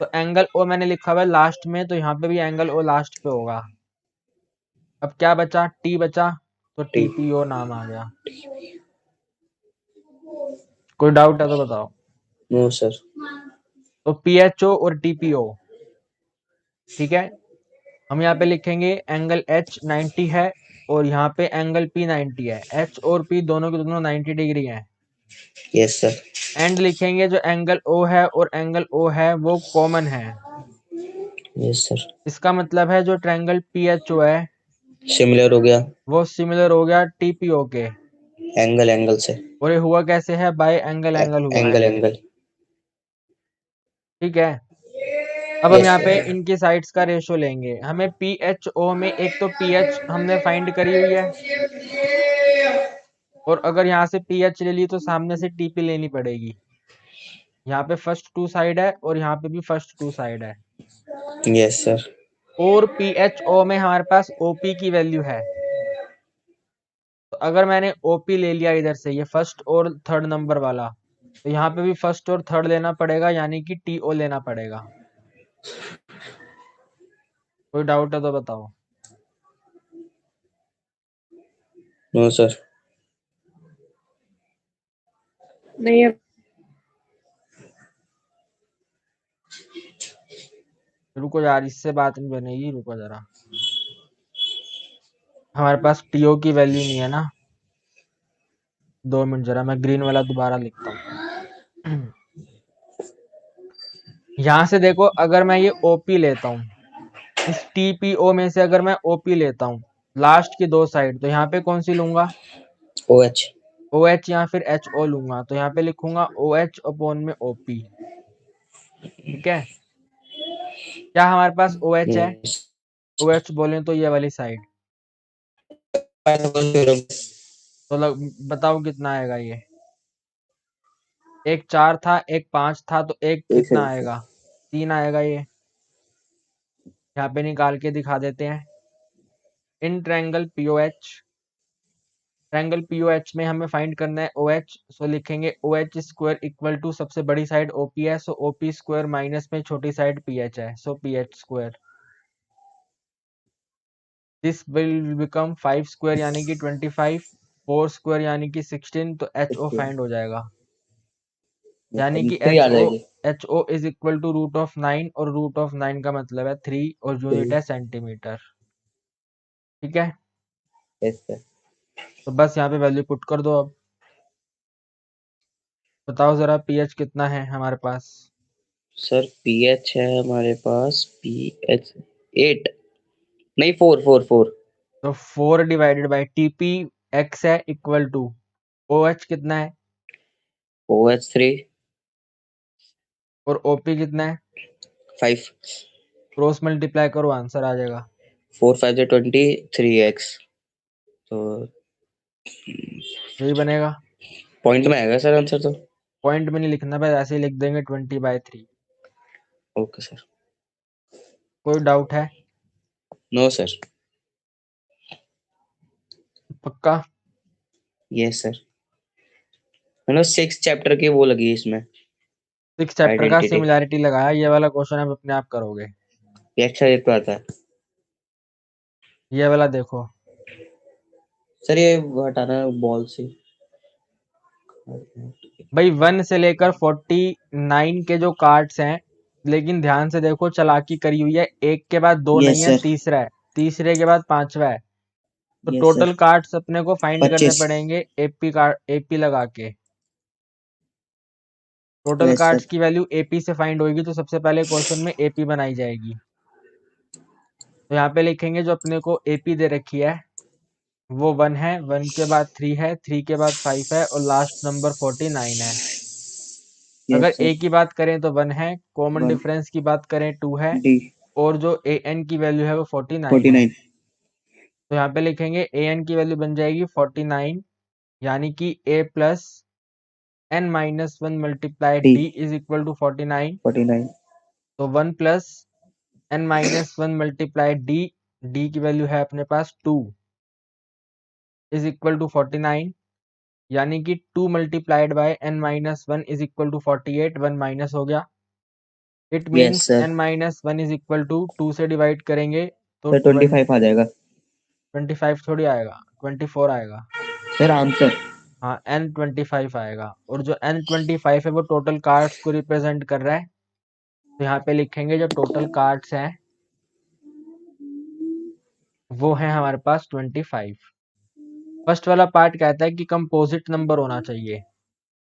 तो एंगल O मैंने लिखा हुआ है लास्ट में, तो यहाँ पे भी एंगल O लास्ट पे होगा। अब क्या बचा? T बचा, तो टी। TPO नाम आ गया। कोई डाउट है तो बताओ। No sir. तो PHO और TPO, ठीक है, हम यहाँ पे लिखेंगे एंगल H 90 है, और यहाँ पे एंगल P 90 है। H और P दोनों के दोनों 90 डिग्री हैं। Yes sir. एंड लिखेंगे जो एंगल O है और एंगल O है वो कॉमन है। Yes sir. इसका मतलब है जो ट्रायंगल PHO है सिमिलर हो गया वो सिमिलर हो गया TPO के। एंगल एंगल से। और ये हुआ कैसे है? बाय एंगल एंगल हुआ है। Angle angle. ठीक है, अब हम यस यहाँ पे सर। इनकी साइड्स का रेशो लेंगे। हमें PHO में एक तो PH हमने फाइंड करी हुई है, और अगर यहाँ से PH ले ली तो सामने से TP लेनी पड़ेगी। यहाँ पे फर्स्ट 2 साइड है और यहाँ पे भी फर्स्ट 2 साइड है। Yes sir. और PHO में हमारे पास OP की वैल्यू है। तो अगर मैंने OP ले लिया इधर से, ये फर्स्ट और थर्ड नंबर वाला, तो यहाँ पे भी फर्स्ट और थर्ड लेना पड़ेगा, यानी कि TO लेना पड़ेगा। कोई डाउट है तो बताओ। No sir. नहीं अब रुको यार, इससे बात नहीं बनेगी, रुको जरा। हमारे पास TO की वैल्यू नहीं है ना। 2 मिनट जरा, मैं ग्रीन वाला दोबारा लिखता हूँ। यहाँ से देखो, अगर मैं ये OP लेता हूँ, इस TPO में से अगर मैं OP लेता हूँ लास्ट की 2 साइड, तो यहाँ पे कौन सी लूंगा? OH। OH या फिर HO लूंगा। तो यहाँ पे लिखूंगा OH अपॉन में OP। ठीक है, क्या हमारे पास OH है? OH बोले तो ये वाली साइड। तो बताओ कितना आएगा ये? एक 4 था, एक 5 था, तो एक एक कितना सेकंड। आएगा? 3 आएगा ये। यहाँ पे निकाल के दिखा देते हैं। इन ट्रायंगल POH में हमें फाइंड करना है OH। सो लिखेंगे OH स्क्वायर इक्वल टू सबसे बड़ी साइड OP है, सो OP स्क्वायर माइनस में छोटी साइड PH है, सो PH square. This will become 5 square यानी कि 25, 4 स्क्वायर यानी कि 16, तो एच ओ 16 फाइंड हो जाएगा। यानी कि 3 आ जाएगी। H O is equal to root of 9, और रूट ऑफ 9 का मतलब है 3 और यूनिट है सेंटीमीटर। ठीक है, यस सर। तो बस यहाँ पे वैल्यू पुट कर दो। अब बताओ जरा पीएच कितना है हमारे पास। सर पीएच है हमारे पास, पीएच 8, नहीं 4। तो 4 डिवाइडेड बाई टीपी एक्स है इक्वल टू ओ एच कितना है ओएच 3 और ओपी कितना है, 5, क्रॉस मल्टीप्लाई करो आंसर आ जाएगा। 4 5 20, 3x, तो यही बनेगा। पॉइंट में आएगा सर आंसर तो। पॉइंट में नहीं लिखना, बस ऐसे ही लिख देंगे 20/3। Okay sir. कोई डाउट है? No sir. पक्का? Yes sir. मैंने 6 चैप्टर की वो लगी इसमें 6 चैप्टर का आइडेंटिटी। सिमिलैरिटी लगाया, ये वाला क्वेश्चन आप अपने आप करोगे। ये अच्छा एक तो आता है ये वाला देखो, सर, ये हटाना बॉल से। भाई 1 से लेकर 49 के जो कार्ड्स हैं, लेकिन ध्यान से देखो चालाकी करी हुई है, एक के बाद दो नहीं यस है, सर। तीसरा है, तीसरे के बाद पांचवा है। तो यस टोटल सर। कार्ड्स अपने को फाइंड करने 25। पड़ेंगे एपी कार्ड, एपी लगा के। Total yes cards sir. की वैल्यू एपी से फाइंड होगी, तो सबसे पहले क्वेश्चन में एपी बनाई जाएगी। तो यहाँ पे लिखेंगे जो अपने को एपी दे रखी है वो 1 है, 1 के बाद 3 है, 3 के बाद 5 है, और लास्ट नंबर 49 है। अगर यस ए सर। की बात करें तो 1 है, कॉमन 1 डिफरेंस की बात करें 2 है, डी और जो ए एन की वैल्यू है वो 49 है। 49। तो यहाँ पे लिखेंगे ए एन की वैल्यू बन जाएगी 49, यानी कि A plus n minus 1 multiply d d is equal to 49। 49। तो 1 plus n minus 1 multiply d, d की वैल्यू है अपने पास 2 इज इक्वल टू 49, यानी कि 2 multiplied by n minus 1 is equal to 48, 1 minus हो गया। It yes means sir. N minus 1 is equal to 2 से divide करेंगे तो सर 25 आ जाएगा 25 थोड़ी आएगा, 24 आएगा। Sir answer. हाँ, एन 25 आएगा, और जो एन 25 है वो टोटल कार्ड्स को रिप्रेजेंट कर रहा है। तो यहाँ पे लिखेंगे जो टोटल कार्ड्स हैं वो है हमारे पास 25। फर्स्ट वाला पार्ट कहता है कि कंपोजिट नंबर होना चाहिए।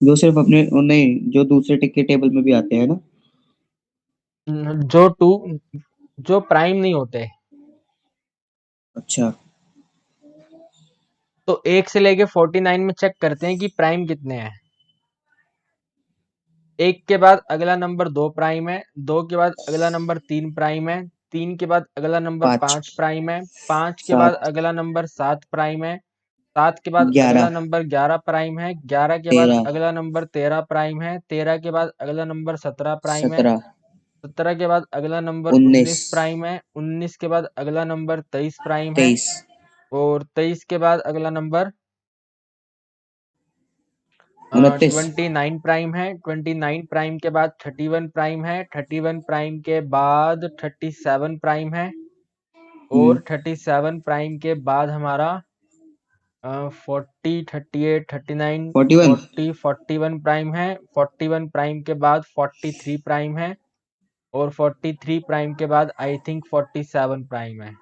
जो सिर्फ अपने नहीं, जो दूसरे टिक के टेबल में भी आते हैं ना। जो टू, जो प्राइम नहीं होते। अच्छा। तो 1 से लेके 49 में चेक करते हैं कि प्राइम कितने हैं। 1 के बाद अगला नंबर 2 प्राइम है, 2 के बाद अगला नंबर 3 प्राइम है, 3 के बाद अगला नंबर 5 5 प्राइम है, 5 के बाद 7 अगला नंबर 7 प्राइम है, 7 के बाद अगला 11 नंबर 11 प्राइम है, 11 के बाद 13 अगला नंबर 13 प्राइम है, 13 के बाद अगला नंबर 17 प्राइम है, 17 17 के बाद अगला नंबर 19 19 प्राइम है, 19 के बाद अगला नंबर 23 प्राइम है, 23 और 23 के बाद अगला नंबर 29 29 प्राइम है, 29 प्राइम के बाद 31 प्राइम है, 31 प्राइम के बाद 37 प्राइम है, और 37 प्राइम के बाद हमारा 40 38 39 41 40 41 प्राइम है, 41 प्राइम के बाद 43 प्राइम है, और 43 प्राइम के बाद आई थिंक 47 प्राइम है।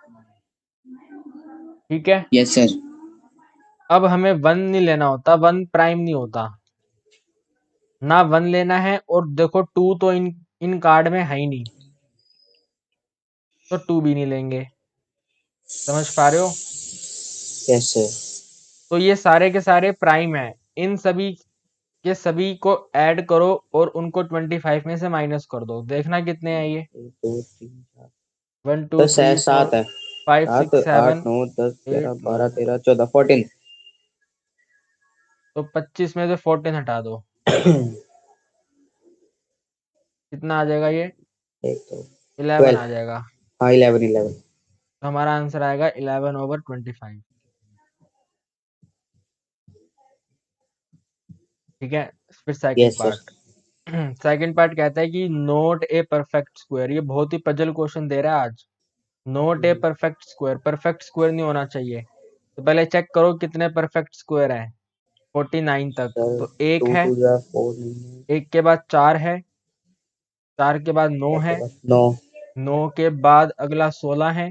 ठीक है, यस सर। अब हमें 1 नहीं लेना होता, 1 प्राइम नहीं होता ना, 1 लेना है, और देखो 2 तो इन कार्ड में है ही नहीं, तो 2 भी नहीं लेंगे। समझ पा रहे हो? Yes sir. तो ये सारे के सारे प्राइम है, इन सभी के सभी को ऐड करो और उनको 25 में से माइनस कर दो, देखना कितने हैं ये। 2 3 4 1 2 10 है, 3 4 7 है, 5 7 6 7 8 9 10 11 8 12 9, 13 14 14। तो 25 में से 14 हटा दो, कितना आ जाएगा ये? एक तो 11 आ 12। जाएगा। हाँ 11 11। तो हमारा आंसर आएगा 11/25। ठीक है, फिर second yes sir. Part. Second part कहता है कि नोट ए परफेक्ट स्क्वायर। ये बहुत ही पजल क्वेश्चन दे रहा है आज। नोट ए परफेक्ट स्क्वायर नहीं होना चाहिए। तो पहले चेक करो कितने परफेक्ट स्क्वायर है 49 तक। सर तो एक 2 है, 2 जा 4 नहीं है, एक के बाद 4 है, 4 के बाद 9 4 के है, बाद 9 9 के बाद अगला 16 है,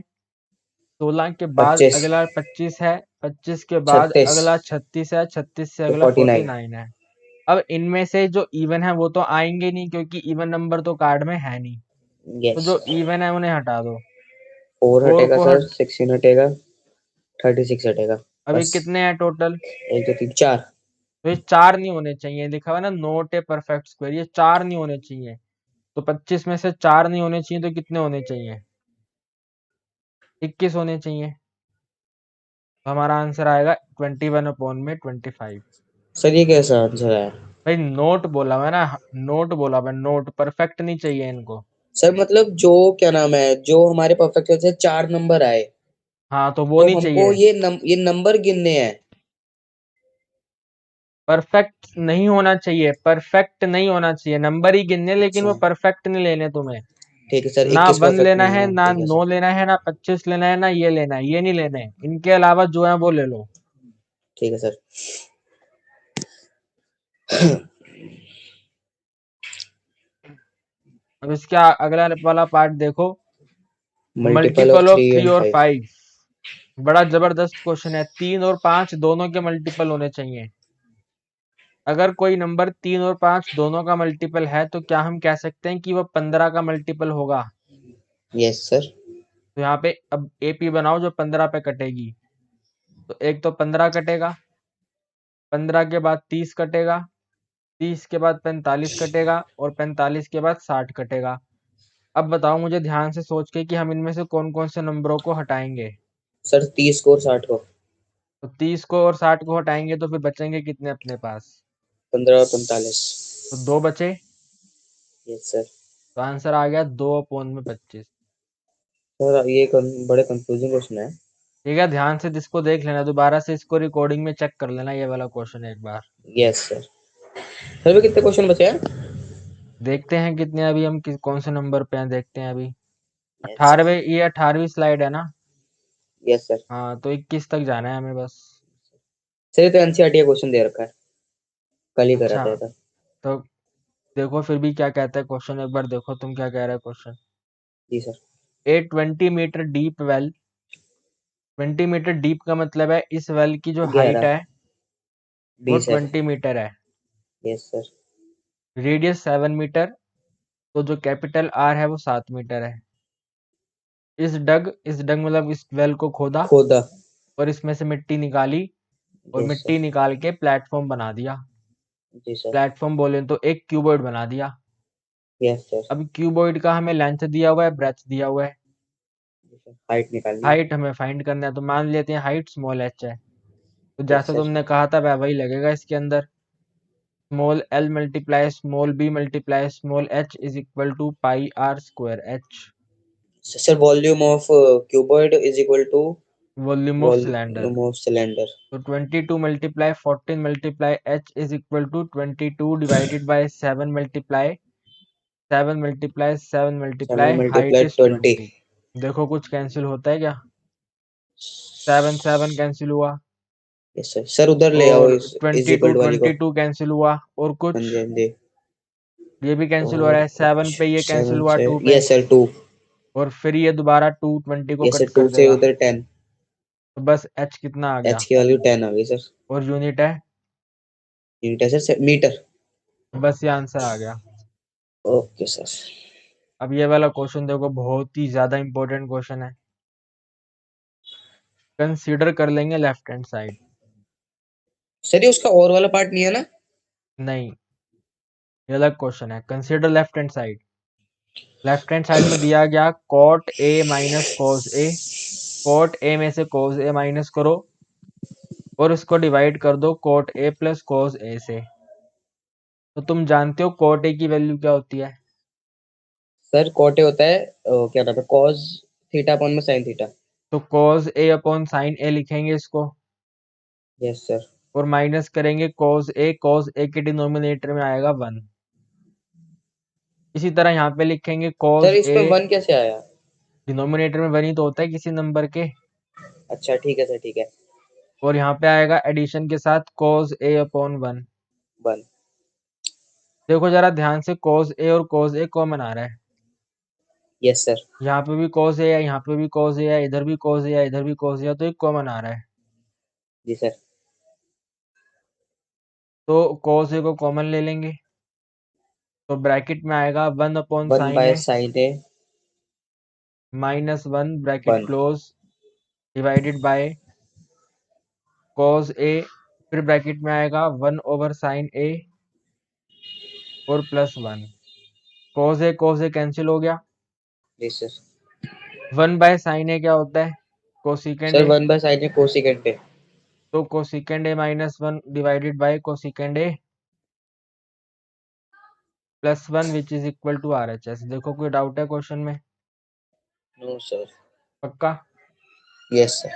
16 के बाद 25 अगला 25 है, 25 के बाद 36 अगला 36 है, 36 से तो अगला 49। 49 है। अब इनमें से जो इवन है वो तो आएंगे नहीं क्योंकि इवन नंबर तो कार्ड में है नहीं। तो यस जो सर। इवन है उन्हें हटा दो। 4 4 हटेगा को सर, हट 16 हटेगा, 36 हटेगा। अभी बस कितने हैं टोटल? 1 2 3 4। तो ये 4 नहीं होने चाहिए, लिखा हुआ है ना नोट ए परफेक्ट स्क्वायर, ये 4 नहीं होने चाहिए। तो 25 में से 4 नहीं होने चाहिए तो कितने होने चाहिए? 21 होने चाहिए। तो हमारा आंसर आएगा 21/25। सर ये कैसा आंसर है? भाई नोट बोला मैं ना, नोट बोला मैं, नोट परफेक्ट नहीं चाहिए इनको। सर मतलब जो क्या नाम है, जो हमारे परफेक्ट से 4 नंबर आए हाँ तो वो तो नहीं हमको चाहिए। ये नंबर गिनने हैं। परफेक्ट नहीं होना चाहिए, परफेक्ट नहीं होना चाहिए, नंबर ही गिनने, लेकिन वो अच्छा परफेक्ट नहीं लेने तुम्हें। ठीक है सर, ना 21 1 परफेक्ट लेना नहीं है, है, ना ठीक है 9 सर। लेना है, ना 25 लेना है, ना ये लेना है, ये नहीं लेने। इनके अलावा जो है वो ले लो। ठीक है सर। अब इसका अगला वाला पार्ट देखो, multiple of multiple of 3 3 and और 5। 5। बड़ा जबरदस्त क्वेश्चन है। 3 और 5 दोनों के मल्टीपल होने चाहिए। अगर कोई नंबर 3 और 5 दोनों का मल्टीपल है तो क्या हम कह सकते हैं कि वह 15 का मल्टीपल होगा? Yes sir. तो यहाँ पे अब एपी बनाओ जो 15 पे कटेगी। तो एक तो 15 कटेगा, 15 के बाद 30 कटेगा, 30 के बाद 45 कटेगा, और 45 के बाद 60 कटेगा। अब बताओ मुझे ध्यान से सोच के कि हम इनमें से कौन कौन से नंबरों को हटाएंगे। सर 30 को और 60 को। तो 30 को और 60 को हटाएंगे तो फिर बचेंगे कितने अपने पास? 15 और 45। तो 2 बचे। Yes sir. तो आंसर आ गया 2/25। सर ये बड़े कंफ्यूजिंग क्वेश्चन है। ठीक है, ध्यान से इसको देख लेना, दोबारा से इसको रिकॉर्डिंग में चेक कर लेना ये वाला क्वेश्चन एक बार। Yes sir. सर भी कितने क्वेश्चन बचे हैं? देखते हैं कितने अभी हम कौन से नंबर पे हैं, देखते हैं अभी। Yes sir. 18वें, ये 18वीं स्लाइड है ना? Yes sir. हाँ तो 21 तक जाना है हमें बस। सर ये तो एनसीईआरटी का क्वेश्चन दे रखा है, कल ही करा अच्छा, था ये तो। तो देखो फिर भी क्या कहता है क्वेश्चन, एक बार देखो तुम क्या कह रहे हो क्वेश्चन। जी sir. A 20 metre deep well, 20 metre deep का मतलब है इस वेल की जो हाइट 11 है वो 20 है। 20 मीटर है। Yes sir. रेडियस 7 मीटर, तो जो कैपिटल आर है वो 7 मीटर है। इस डग मतलब इस वेल को खोदा खोदा। और इसमें से मिट्टी निकाली, और यस मिट्टी सर। निकाल के प्लेटफॉर्म बना दिया। जी सर। प्लेटफॉर्म बोले तो एक क्यूबॉइड बना दिया। Yes sir. अब क्यूबॉइड का हमें लेंथ दिया हुआ है, ब्रेथ दिया हुआ है, हाइट निकालनी है। हाइट हमें फाइंड करना है। तो मान लेते हैं हाइट स्मॉल एच है। तो यस जैसा सर। तुमने कहा था वही लगेगा इसके अंदर। Small L multiply small B multiply small H is equal to pi are square H. Sir volume of cuboid is equal to volume of cylinder. Volume of cylinder. तो 22 multiply 14 multiply H is equal to 22 divided by 7 multiply 7 7 multiply height multiply is 20। 20। देखो कुछ cancel होता है क्या? 7 7 cancel हुआ, yes sir. Sir उधर ले आओ और इज इक्वल 22 टू वाली को। 22 कैंसिल हुआ, और हाँ कुछ जी हाँ जी। ये भी कैंसिल हो और रहा है। 7 पे ये कैंसिल 7 हुआ से 2 पे, यस सर 2। और फिर ये दोबारा 2 20 को यस कट सर 2 कर से देगा। उधर 10। तो बस एच कितना आ एच गया, की वैल्यू 10 आ गई सर। और यूनिट है, यूनिट है सर मीटर। बस ये आंसर आ गया। Okay sir. अब ये वाला क्वेश्चन देखो, बहुत ही ज्यादा इंपॉर्टेंट क्वेश्चन है। कंसीडर कर लेंगे लेफ्ट हैंड साइड। सर ये उसका और वाला पार्ट नहीं है ना? नहीं, ये अलग क्वेश्चन है। Consider left hand side. Left hand side में दिया गया cot A minus cos A, cot A में से कॉस ए माइनस करो, और उसको डिवाइड कर दो cot A plus cos A से। तो तुम जानते हो कॉट ए की वैल्यू क्या होती है? सर कोटे होता है क्या होता है, कॉस थीटा अपॉन में साइन थीटा। तो कॉस ए अपॉन साइन ए लिखेंगे इसको, यस सर। और माइनस करेंगे कॉस ए के डिनोमिनेटर में आएगा 1। इसी तरह यहाँ पे लिखेंगे सर कॉस ए, इसमें 1 कैसे आया? डिनोमिनेटर में 1 ही तो होता है किसी नंबर के। अच्छा ठीक है सर, ठीक है। और यहाँ पे आएगा एडिशन के साथ cos a अपॉन 1। 1। देखो जरा ध्यान से, cos a और cos a कॉमन आ रहा है। Yes sir. यहाँ पे भी cos a है, यहाँ पे भी cos a है, इधर भी cos a है, इधर भी cos a है, तो एक कॉमन आ रहा है। जी सर। तो cos a को कॉमन ले लेंगे, तो ब्रैकेट में आएगा 1 upon 1 sine by a sine A -1 bracket 1। Close divided by cos a, फिर ब्रैकेट में आएगा 1 ओवर साइन a और +1। cos a कैंसिल हो गया। जी सर। 1 बाय साइन a क्या होता है? Cosecant sir a। 1 by sine A cosecant A. तो cosecant a -1 divided by cosecant a +1 which is equal to RHS। देखो कोई डाउट है क्वेश्चन में? No sir. पक्का? Yes sir.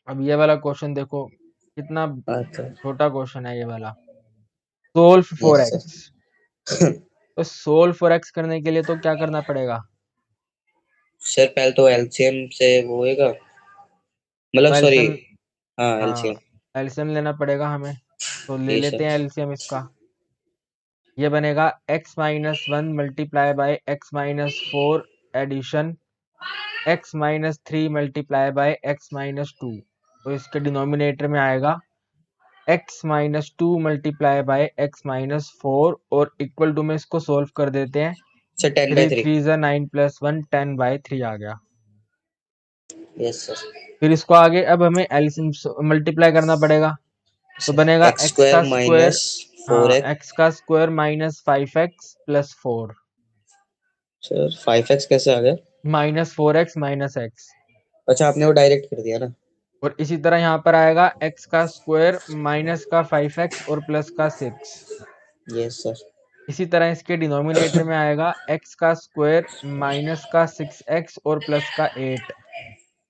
अब ये वाला क्वेश्चन देखो, कितना अच्छा। छोटा क्वेश्चन है ये वाला। Solve for yes x। Sir. तो सोल्व फॉर x करने के लिए तो क्या करना पड़ेगा? सर पहले तो एलसीएम से वो होएगा, मतलब तो सॉरी। एलसीएम, हाँ हाँ एलसीएम। एलसीएम लेना पड़ेगा हमें, तो ले जी लेते सर। हैं एलसीएम इसका। ये बनेगा x -1 multiply by x -4 addition x -3 multiply by x -2। तो इसके डिनोमिनेटर में आएगा x -2 मल्टीप्लाई बाय x -4 और इक्वल टू में इसको सोल्व कर देते हैं। Sir 10 bye 3 3। 3 9 +1 10/3 आ गया। Yes sir. फिर इसको आगे अब हमें एलसीएम मल्टीप्लाई करना पड़ेगा, तो बनेगा एक्स x का स्क्वायर स्क्वायर, माइनस फोर हाँ एक्स x का स्क्वायर -5x + 4 सर 5x कैसे आ गया? -4x -x। अच्छा आपने वो डायरेक्ट कर दिया ना। और इसी तरह यहाँ पर आएगा x का स्क्वायर माइनस का 5x और प्लस का 6। Yes sir. इसी तरह इसके डिनोमिनेटर में आएगा x का स्क्वायर माइनस का 6x और प्लस का 8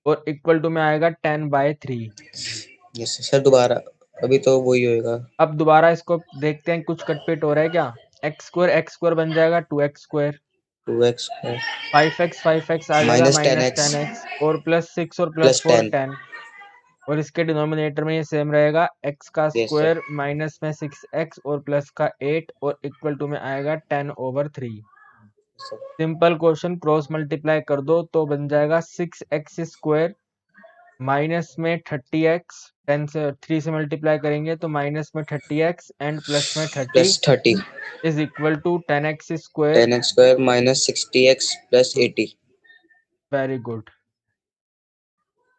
और इक्वल टू में आएगा 10/3। यस सर दोबारा, अभी तो वही होएगा। अब दोबारा इसको देखते हैं कुछ कटपिट हो रहा है क्या। x स्क्वायर बन जाएगा 2x स्क्वायर, 2x 5x आ जाएगा माइनस टेन एक्स -10x और +6 और प्लस +4 10। 10। और इसके डिनोमिनेटर में ये सेम रहेगा, x का यस सर। स्क्वायर माइनस में 6x और प्लस का 8 और इक्वल टू में आएगा 10/3। सिंपल क्वेश्चन, क्रॉस मल्टीप्लाई कर दो तो बन जाएगा 6x स्क्वायर माइनस में 30x, 10 से 3 से मल्टीप्लाई करेंगे तो माइनस में 30x एंड प्लस में 30 plus 30 is equal to 10x square. 10x square minus 60x plus 80। Very good.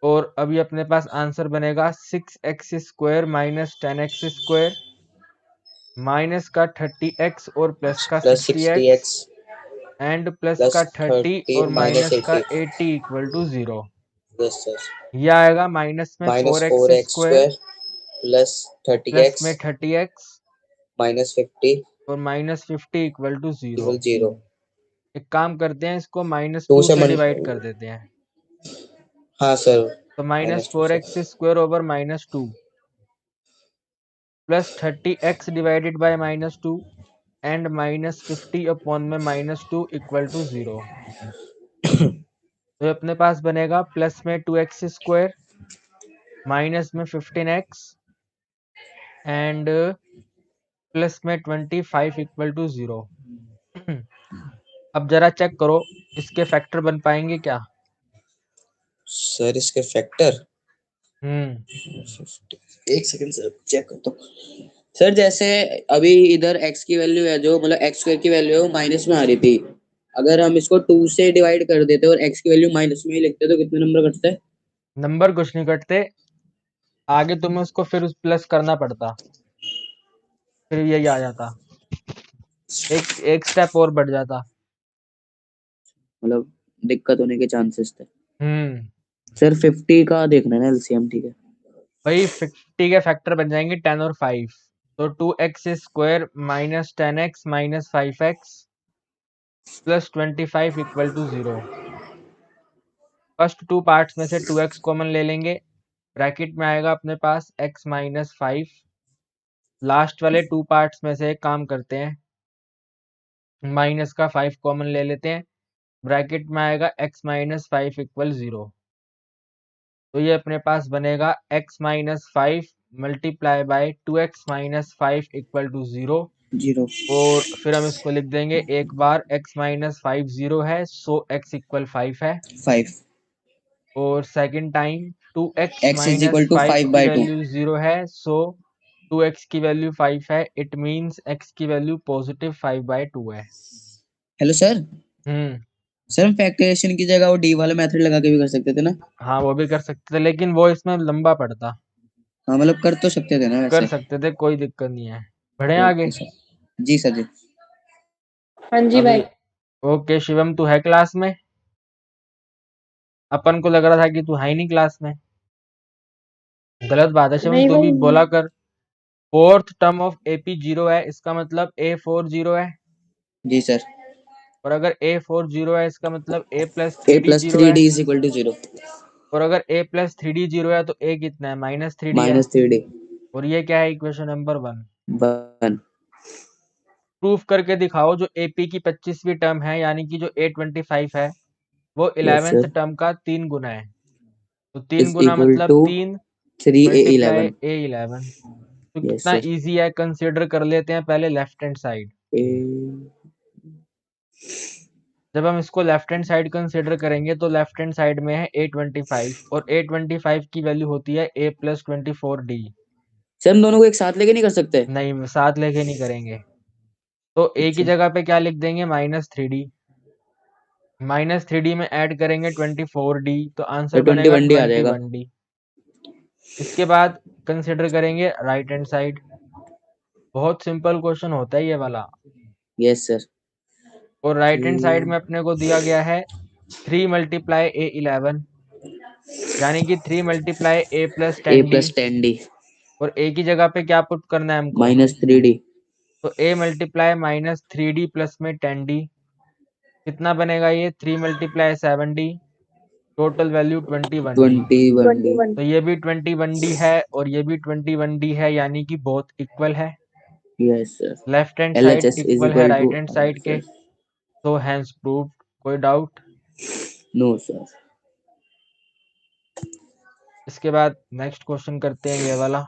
और अभी अपने पास आंसर बनेगा 6x square minus 10x square minus का 30x और प्लस का plus 60x 60x and plus plus का 30 और 30 माइनस माइनस का 80। 80 इक्वल टू 0। Yes sir. ये आएगा माइनस में minus 4x 4x square square plus plus 30x में 30x माइनस 50 और -50 इक्वल टू 0। इक्वल 0। एक काम करते हैं, इसको टू -2 से से मन, डिवाइड कर देते हैं। हाँ सर तो -2 से। -4x square over -2 plus 30x divided by -2 and -50 upon में -2 इक्वल टू 0। तो अपने पास बनेगा प्लस में 2x स्क्वायर माइनस में 15x एंड प्लस में 25 इक्वल टू 0। अब जरा चेक करो इसके फैक्टर बन पाएंगे क्या? सर इसके फैक्टर हम्म एक सेकंड सर चेक करता हूँ। सर जैसे अभी इधर x की वैल्यू है, जो मतलब x स्क्वायर की वैल्यू है वो माइनस में आ रही थी, अगर हम इसको 2 से डिवाइड कर देते और x की वैल्यू माइनस में ही लिखते तो कितने नंबर कटते हैं? नंबर कुछ नहीं कटते, आगे तुम्हें उसको फिर उस प्लस करना पड़ता, फिर यही आ जाता, एक स्टेप और बढ़ जाता। मतलब दिक्कत होने के चांसेस थे। हम्म सर 50 का देखना है ना एलसीएम, ठीक है। भाई 50 के फैक्टर बन जाएंगे 10 और 5, तो 2x square minus 10x minus 5x plus 25 equal to 0। First 2 parts में से 2x कॉमन ले लेंगे, ब्रैकेट में आएगा अपने पास x माइनस 5। लास्ट वाले 2 पार्ट्स में से एक काम करते हैं, माइनस का 5 कॉमन ले लेते हैं, ब्रैकेट में आएगा x माइनस 5 इक्वल 0। तो ये अपने पास बनेगा x minus 5 multiply by 2x minus 5 equal to 0। 0 और फिर हम इसको लिख देंगे एक बार x माइनस 5 0 है, सो x इक्वल 5 है। 5 और second time 2x x is minus equal to 5 5 की by 2. वैल्यू 0 है, सो 2x की वैल्यू 5 है। इट मींस x की वैल्यू पॉजिटिव 5/2 है। हेलो सर, सर हम फैक्टराइजेशन की जगह वो डी वाला मेथड लगा के भी कर सकते थे ना? हाँ, वो भी कर सकते थे, लेकिन वो इसमें लंबा पड़ता। हाँ मतलब कर तो सकते थे ना कर वैसे। सकते थे, कोई दिक्कत नहीं है। बढ़े आगे। Okay sir. जी सर जी। हाँ जी अभी भाई। ओके शिवम, तू है क्लास में? अपन को लग रहा था कि तू है ही नहीं क्लास में। गलत बात है शिवम, नहीं तू भी भाई, बोला कर। फोर्थ टर्म ऑफ AP 0 है, इसका मतलब A4 0 है। जी सर। और अगर A4 0 है, इसका मतलब A plus a 3D plus 0 है। 3d is equal to 0 और अगर A प्लस 3D 0 है तो A कितना है? माइनस 3D है। minus 3d और ये क्या है? Equation number 1। 1। प्रूफ करके दिखाओ जो AP की 25वीं टर्म है, यानी कि जो A25 है, वो यस 11th सर टर्म का 3 गुना है। तो 3 is गुना equal मतलब to 3 मल्टीप्लाई 3a11। A11। तो यस कितना सर। इजी है, कंसीडर कर लेते हैं पहले लेफ्ट हैंड साइड। a जब हम इसको लेफ्ट हैंड साइड कंसीडर करेंगे तो लेफ्ट हैंड साइड में है A25 और A25 की वैल्यू होती है A प्लस 24D। सर हम दोनों को एक साथ लेके नहीं कर सकते? नहीं, साथ लेके नहीं करेंगे। तो A की अच्छा जगह पे क्या लिख देंगे? -3D। -3D में ऐड करेंगे 24D, तो आंसर तो बनेगा 21d आ जाएगा। 21D। इसके बाद कंसीडर करेंगे राइट हैंड साइड। बहुत सिंपल क्वेश्चन होता है ये वाला। Yes sir. और राइट हैंड साइड में अपने को दिया गया है 3 मल्टीप्लाई A11, यानी कि 3 multiply A plus a 10D। plus 10d और A की जगह पे क्या पुट करना है हमको? minus 3d तो A मल्टीप्लाई -3D प्लस में 10D कितना बनेगा? ये 3 multiply 7D, total value 21D। 21d। 21। तो ये भी 21D है और ये भी 21D है, यानी कि बोथ इक्वल है। Yes sir. Left hand side LHS is equal है equal to right hand side के। LHS। तो हैंस प्रूव्ड। कोई डाउट? No sir. इसके बाद नेक्स्ट क्वेश्चन करते हैं ये वाला।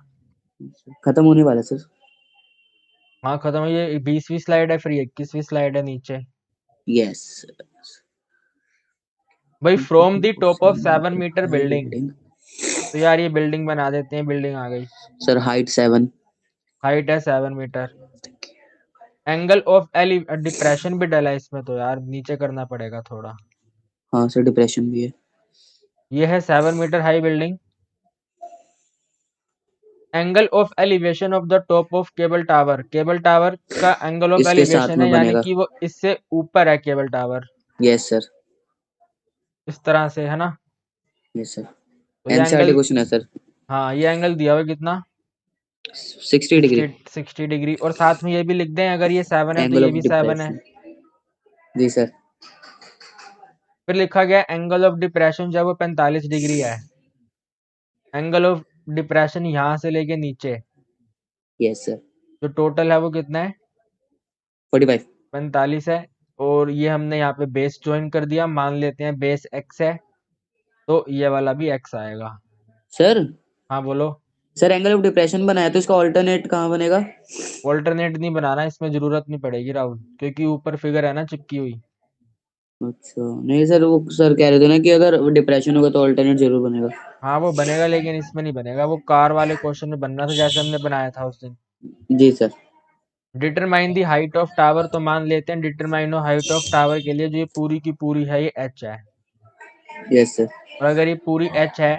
खत्म होने वाला सर। हाँ खत्म है। ये 20वीं स्लाइड है, फिर 21वीं स्लाइड है नीचे। यस। भाई from the top of 7 metre building. Building. तो यार ये बिल्डिंग बना देते हैं, बिल्डिंग आ गई। Sir height 7। हाइट है 7 मीटर। एंगल ऑफ डिप्रेशन भी डला है इसमें, तो यार नीचे करना पड़ेगा थोड़ा। हाँ सर डिप्रेशन भी है। ये है 7 metre high building. Angle of elevation of the top of cable tower. Cable tower का एंगल ऑफ इसके साथ एलिवेशन है, में यानी बनेगा। कि वो इससे ऊपर है केबल टावर। Yes sir. इस तरह से है ना। Yes sir. तो ये एनसीईआरटी एंगल, क्वेश्चन है सर। हाँ ये एंगल दिया हुआ है कितना? 60 डिग्री 60 डिग्री। और साथ में ये भी लिख दें, अगर ये 7 है तो एंगल ये ऑफ भी 7 है। डिप्रेशन। जी सर। फिर लिखा गया एंगल ऑफ डिप्रेशन जब वो 45 डिग्री है। एंगल ऑफ डिप्रेशन यहाँ से लेके नीचे यस सर। जो टोटल है वो कितना है? 45। 45 है। और ये हमने यहाँ पे बेस ज्वाइन कर दिया, मान लेते हैं बेस x है, तो ये वाला भी x आएगा। सर हाँ बोलो। सर एंगल ऑफ डिप्रेशन बनाया तो इसका ऑल्टरनेट कहाँ बनेगा? ऑल्टरनेट नहीं बनाना, इसमें जरूरत नहीं पड़ेगी राहुल, क्योंकि ऊपर फिगर है ना चिपकी हुई। अच्छा नहीं सर, वो सर कह रहे थे ना कि अगर डिप्रेशन होगा तो ऑल्टरनेट जरूर बनेगा। हाँ वो बनेगा, लेकिन इसमें नहीं बनेगा। वो कार वाले क्वेश्चन में बनना था, जैसे हमने बनाया था उस दिन। जी sir. Determine the height of tower. तो मान लेते हैं डिटरमाइन हाइट ऑफ टावर के लिए जो ये पूरी की पूरी है ये h है। Yes sir. और अगर ये पूरी h है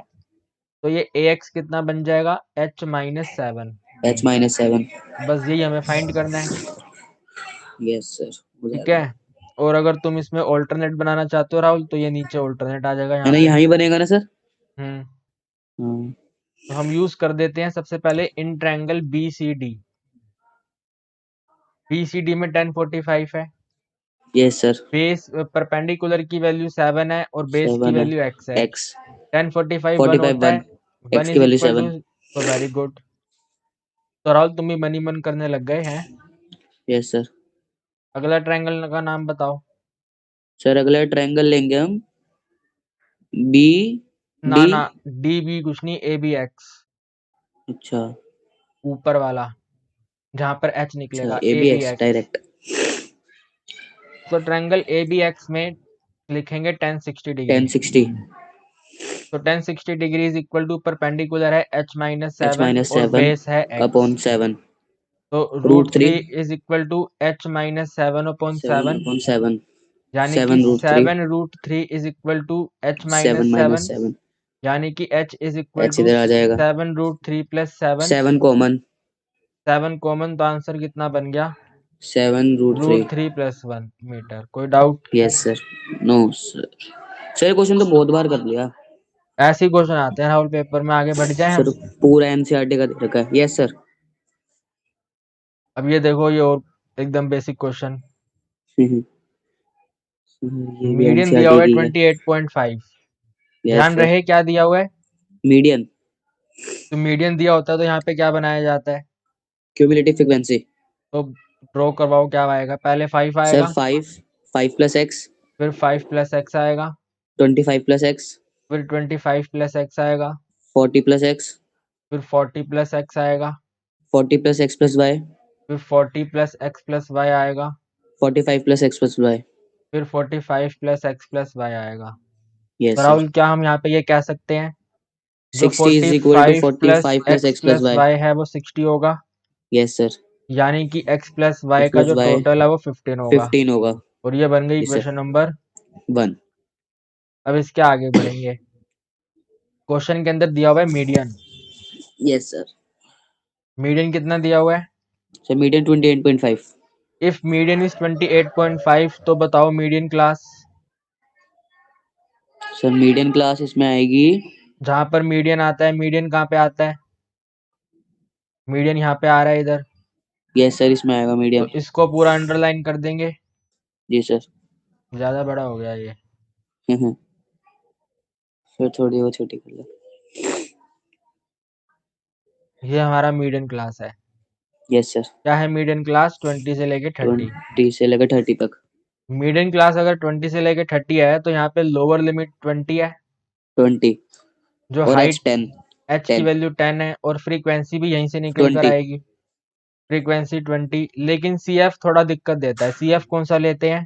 तो ये ax कितना बन जाएगा? h-7। h-7। बस यही हमें फाइंड करना है। यस सर हो ठीक जाएगा। है। और अगर तुम इसमें ऑल्टरनेट बनाना चाहते हो राहुल, तो ये नीचे ऑल्टरनेट आ जाएगा है यहाँ ना, पे। यहाँ ही बनेगा ना सर? हम्म। हाँ। तो हम यूज कर देते हैं सबसे पहले इन ट्रायंगल BCD। BCD में 1045 है। Yes sir. बेस परपेंडिकुलर की वैल्यू 7 है और बेस की 7 है। वैल्यू x है। x 1045 1 45 होता 1 है। x 1 की इज वैल्यू इक्वल टू। 7। तो वेरी गुड। तो राहुल तुम भी मनी मन करने लग गए हैं। Yes sir. अगला ट्रायंगल का नाम बताओ। सर अगला ट्रायंगल लेंगे हम बी ना डी। ना, डी बी कुछ नहीं, ए बी एक्स, अच्छा ऊपर वाला जहां पर एच अच्छा निकलेगा, A A B B X X. Direct. तो ट्रायंगल ए बी एक्स में लिखेंगे 1060 डिग्री। 1060 तो 1060 degree is equal to perpendicular है h माइनस h 7 माइनस और 7 बेस है x। अपॉन 7 तो root root 3 3 is equal to h minus 7 upon 7 7, upon 7 यानी कि 7 root 3 7 root 3 is equal to h 7 minus minus 7, 7 यानी कि h is equal h to इधर आ जाएगा 7 रूट 3 प्लस 7, 7 कॉमन 7 कॉमन, तो आंसर कितना बन गया? 7 रूट 3। Root 3 plus 1 metre. कोई doubt? Yes sir. No sir. Sir question तो बहुत बार कर लिया ऐसे ही क्वेश्चन आते हैं राहुल पेपर में, आगे बढ़ जाए सर, हम। पूरा एनसीईआरटी का दे रखा है। Yes sir. अब ये देखो, ये और एकदम बेसिक क्वेश्चन। ये भी मीडियन दिया एनसीईआरटी हुआ है की है। 28.5। यस ध्यान सर। रहे क्या दिया हुआ है? मीडियन तो मीडियन दिया होता है तो यहाँ पे क्या बनाया जाता है? Cumulative frequency. तो ड्रॉ करवाओ, क्या आएगा? पहले 5 सर आएगा, 5 प्लस एक्स फिर 5 प्लस एक्स आएगा, 25 प्लस एक्स फिर 25 प्लस एक्स आएगा, 40 प्लस एक्स फिर 40 प्लस एक्स आएगा, 40 प्लस एक्स प्लस वाई फिर 40 प्लस एक्स प्लस वाई आएगा, 45 प्लस एक्स प्लस वाई। फिर 45 प्लस एक्स प्लस वाई आएगा। तो यस सर। राहुल, क्या हम यहाँ पे ये कह सकते हैं, जो 60 is equal to 45 plus 45 plus x x plus plus y. Y है वो 60 होगा, यस सर। यानी कि x प्लस वाई एक्स का प्लस जो वाई टोटल है वो 15 होगा। 15 होगा। और ये बन गई यस सर। Equation number. 1। अब इसके आगे बढ़ेंगे। क्वेश्चन के अंदर दिया हुआ है मीडियन। Yes sir. मीडियन कितना दिया हुआ है? Sir median 28.5। If median is 28.5 तो बताओ median class. Sir median class इसमें आएगी। जहां पर मीडियन आता है, मीडियन कहाँ पे आता है? मीडियन यहाँ पे आ रहा है इधर, यस सर, इसमें आएगा तो मीडियन। इसको पूरा अंडरलाइन कर देंगे। जी सर। ज्यादा बड़ा हो गया ये। सर थोड़ी वो छोटी कर लो। ये हमारा मीडियन क्लास है। Yes sir. क्या है मीडियन क्लास? 20 से लेके 30। 20 से लेकर 30 तक। मीडियन क्लास अगर 20 से लेके 30 है तो यहाँ पे लोअर लिमिट 20 है, 20 जो और हाइट एच 10 h की 10 वैल्यू 10 है, और फ्रीक्वेंसी भी यहीं से निकल कर 20। आएगी, फ्रीक्वेंसी 20। लेकिन CF थोड़ा दिक्कत देता है। CF कौन सा लेते हैं?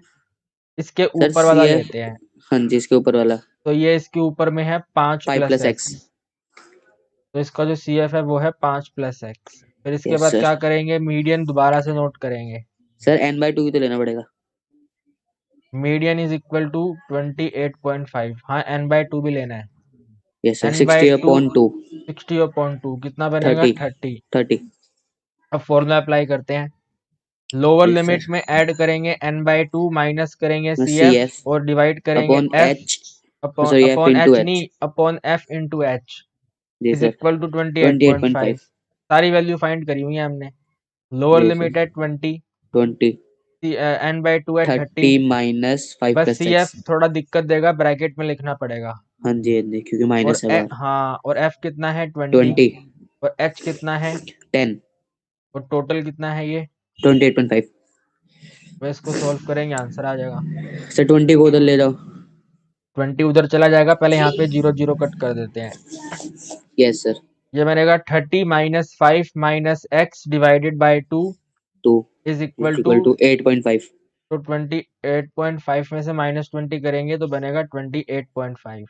इसके सर ऊपर सी वाला एफ। लेते हैं। हाँ जी, इसके ऊपर वाला तो ये इसके ऊपर में है 5 5 प्लस प्लस एक्स। एक्स। तो इसका जो CF है वो है 5 प्लस एक्स। फिर इसके यस बाद सर। क्या करेंगे? मीडियन दोबारा से नोट करेंगे। सर n/2 भी तो लेना पड़ेगा। Median is equal to 28.5। हाँ, n/2 भी लेना है। Yes sir. n by 60 two, upon 2 60/2 कितना बनेगा? 30 30। 30। अब फॉर्मूला अप्लाई करते हैं। Lower yes limit sir. में ऐड करेंगे n/2, माइनस करेंगे सी CF एफ और डिवाइड करेंगे upon f h. Upon sorry F upon into h h. नहीं, अपॉन f इंटू h जी इज सर। Equal to 28.5। 28.5। सारी वैल्यू फाइंड करी हुई है हमने। लोअर जी लिमिट सर। है 20, 20 n/2 है 30। 30 माइनस 5 बस प्लस CF एक्स। थोड़ा दिक्कत देगा, ब्रैकेट में लिखना पड़ेगा। हाँ जी हाँ जी, क्योंकि और माइनस है बाहर। हाँ, और f कितना है? 20। 20 और h कितना है? 10 और टोटल कितना है ये? 28.5। वह इसको सॉल्व करेंगे, आंसर आ जाएगा। सर 20 को उधर ले जाओ। 20 उधर चला जाएगा, पहले यहाँ पे 0 0 कट कर देते हैं। Yes sir. ये बनेगा 30 minus 5 minus x divided by 2 2 is equal to, equal to 8.5। तो 28.5 में से -20 करेंगे तो बनेगा 28.5।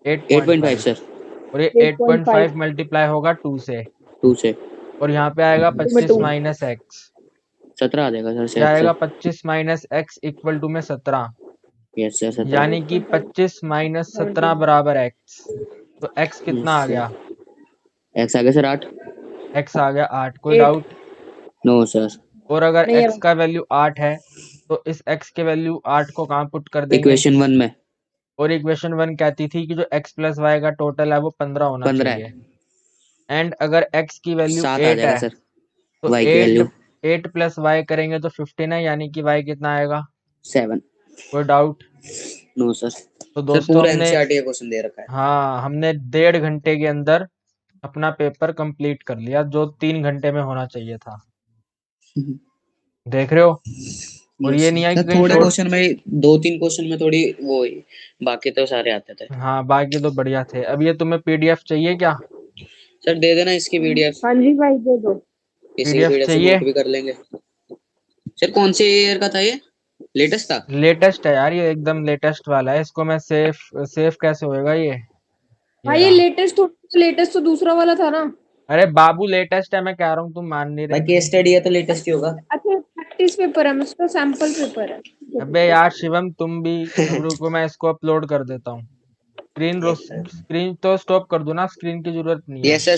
8.5 8.5। सर। और ये 8.5 8.5 मल्टीप्लाई होगा 2 से, 2 से और यहाँ पे आएगा 25 2 माइनस एक्स। 17 आ जाएगा सर क्या शायद आएगा? से। 25 माइनस एक्स इक्वल टू में 17, यस सर 17। यानी कि 25 माइनस 17 बराबर एक्स। तो एक्स कितना यस आ सर। गया? एक्स आ गया सर 8। एक्स आ गया 8। कोई 8 डाउट? No sir. और अगर नहीं x है। का वैल्यू 8 है तो इस x के वैल्यू 8 को कहाँ पुट कर देंगे? इक्वेशन 1 में और इक्वेशन 1 कहती थी कि जो x प्लस वाई का टोटल है वो 15 होना 15 चाहिए। है। एंड अगर x की वैल्यू 7 आ 8 जाएगा है सर तो वाई की 8 वैल्यू 8 प्लस वाई करेंगे तो 15 है, यानी कि y कितना आएगा? 7। कोई डाउट? No sir. तो सर दोस्तों पूरा हमने, एनसीईआरटी का क्वेश्चन दे रखा है। हाँ, हमने 1.5 घंटे के अंदर अपना पेपर कंप्लीट कर लिया, जो 3 घंटे में होना चाहिए था। देख रहे हो? और ये नहीं है कि सर कहीं थोड़े शॉर्ट। क्वेश्चन में 2-3 क्वेश्चन में थोड़ी वो हुई, बाकी तो सारे आते थे। हाँ बाकी तो बढ़िया थे। अब ये तुम्हें पीडीएफ चाहिए क्या? सर दे देना इसकी पीडीएफ, हाँ जी भाई दे दो। इसी की पीडीएफ पीडीएफ से चाहिए? नोट भी कर लेंगे। सर कौन से ईयर का था ये, लेटेस्ट था? लेटेस्ट है यार, ये एकदम लेटेस्ट वाला है। इसको मैं सेफ कैसे होएगा ये भाई ये रहा। लेटेस्ट तो दूसरा वाला था ना। अरे बाबू लेटेस्ट है, मैं कह रहा हूँ, तुम मान नहीं भाई रहे। केस स्टडी है तो लेटेस्ट ही होगा। अच्छा प्रैक्टिस पेपर है, मुझका सैंपल पेपर है। अबे यार शिवम तुम भी। अब रुको मैं इसको अपलोड कर देता हूँ। स्क्रीन तो स्टॉप कर दो ना, स्क्रीन की जरूरत नहीं है। यस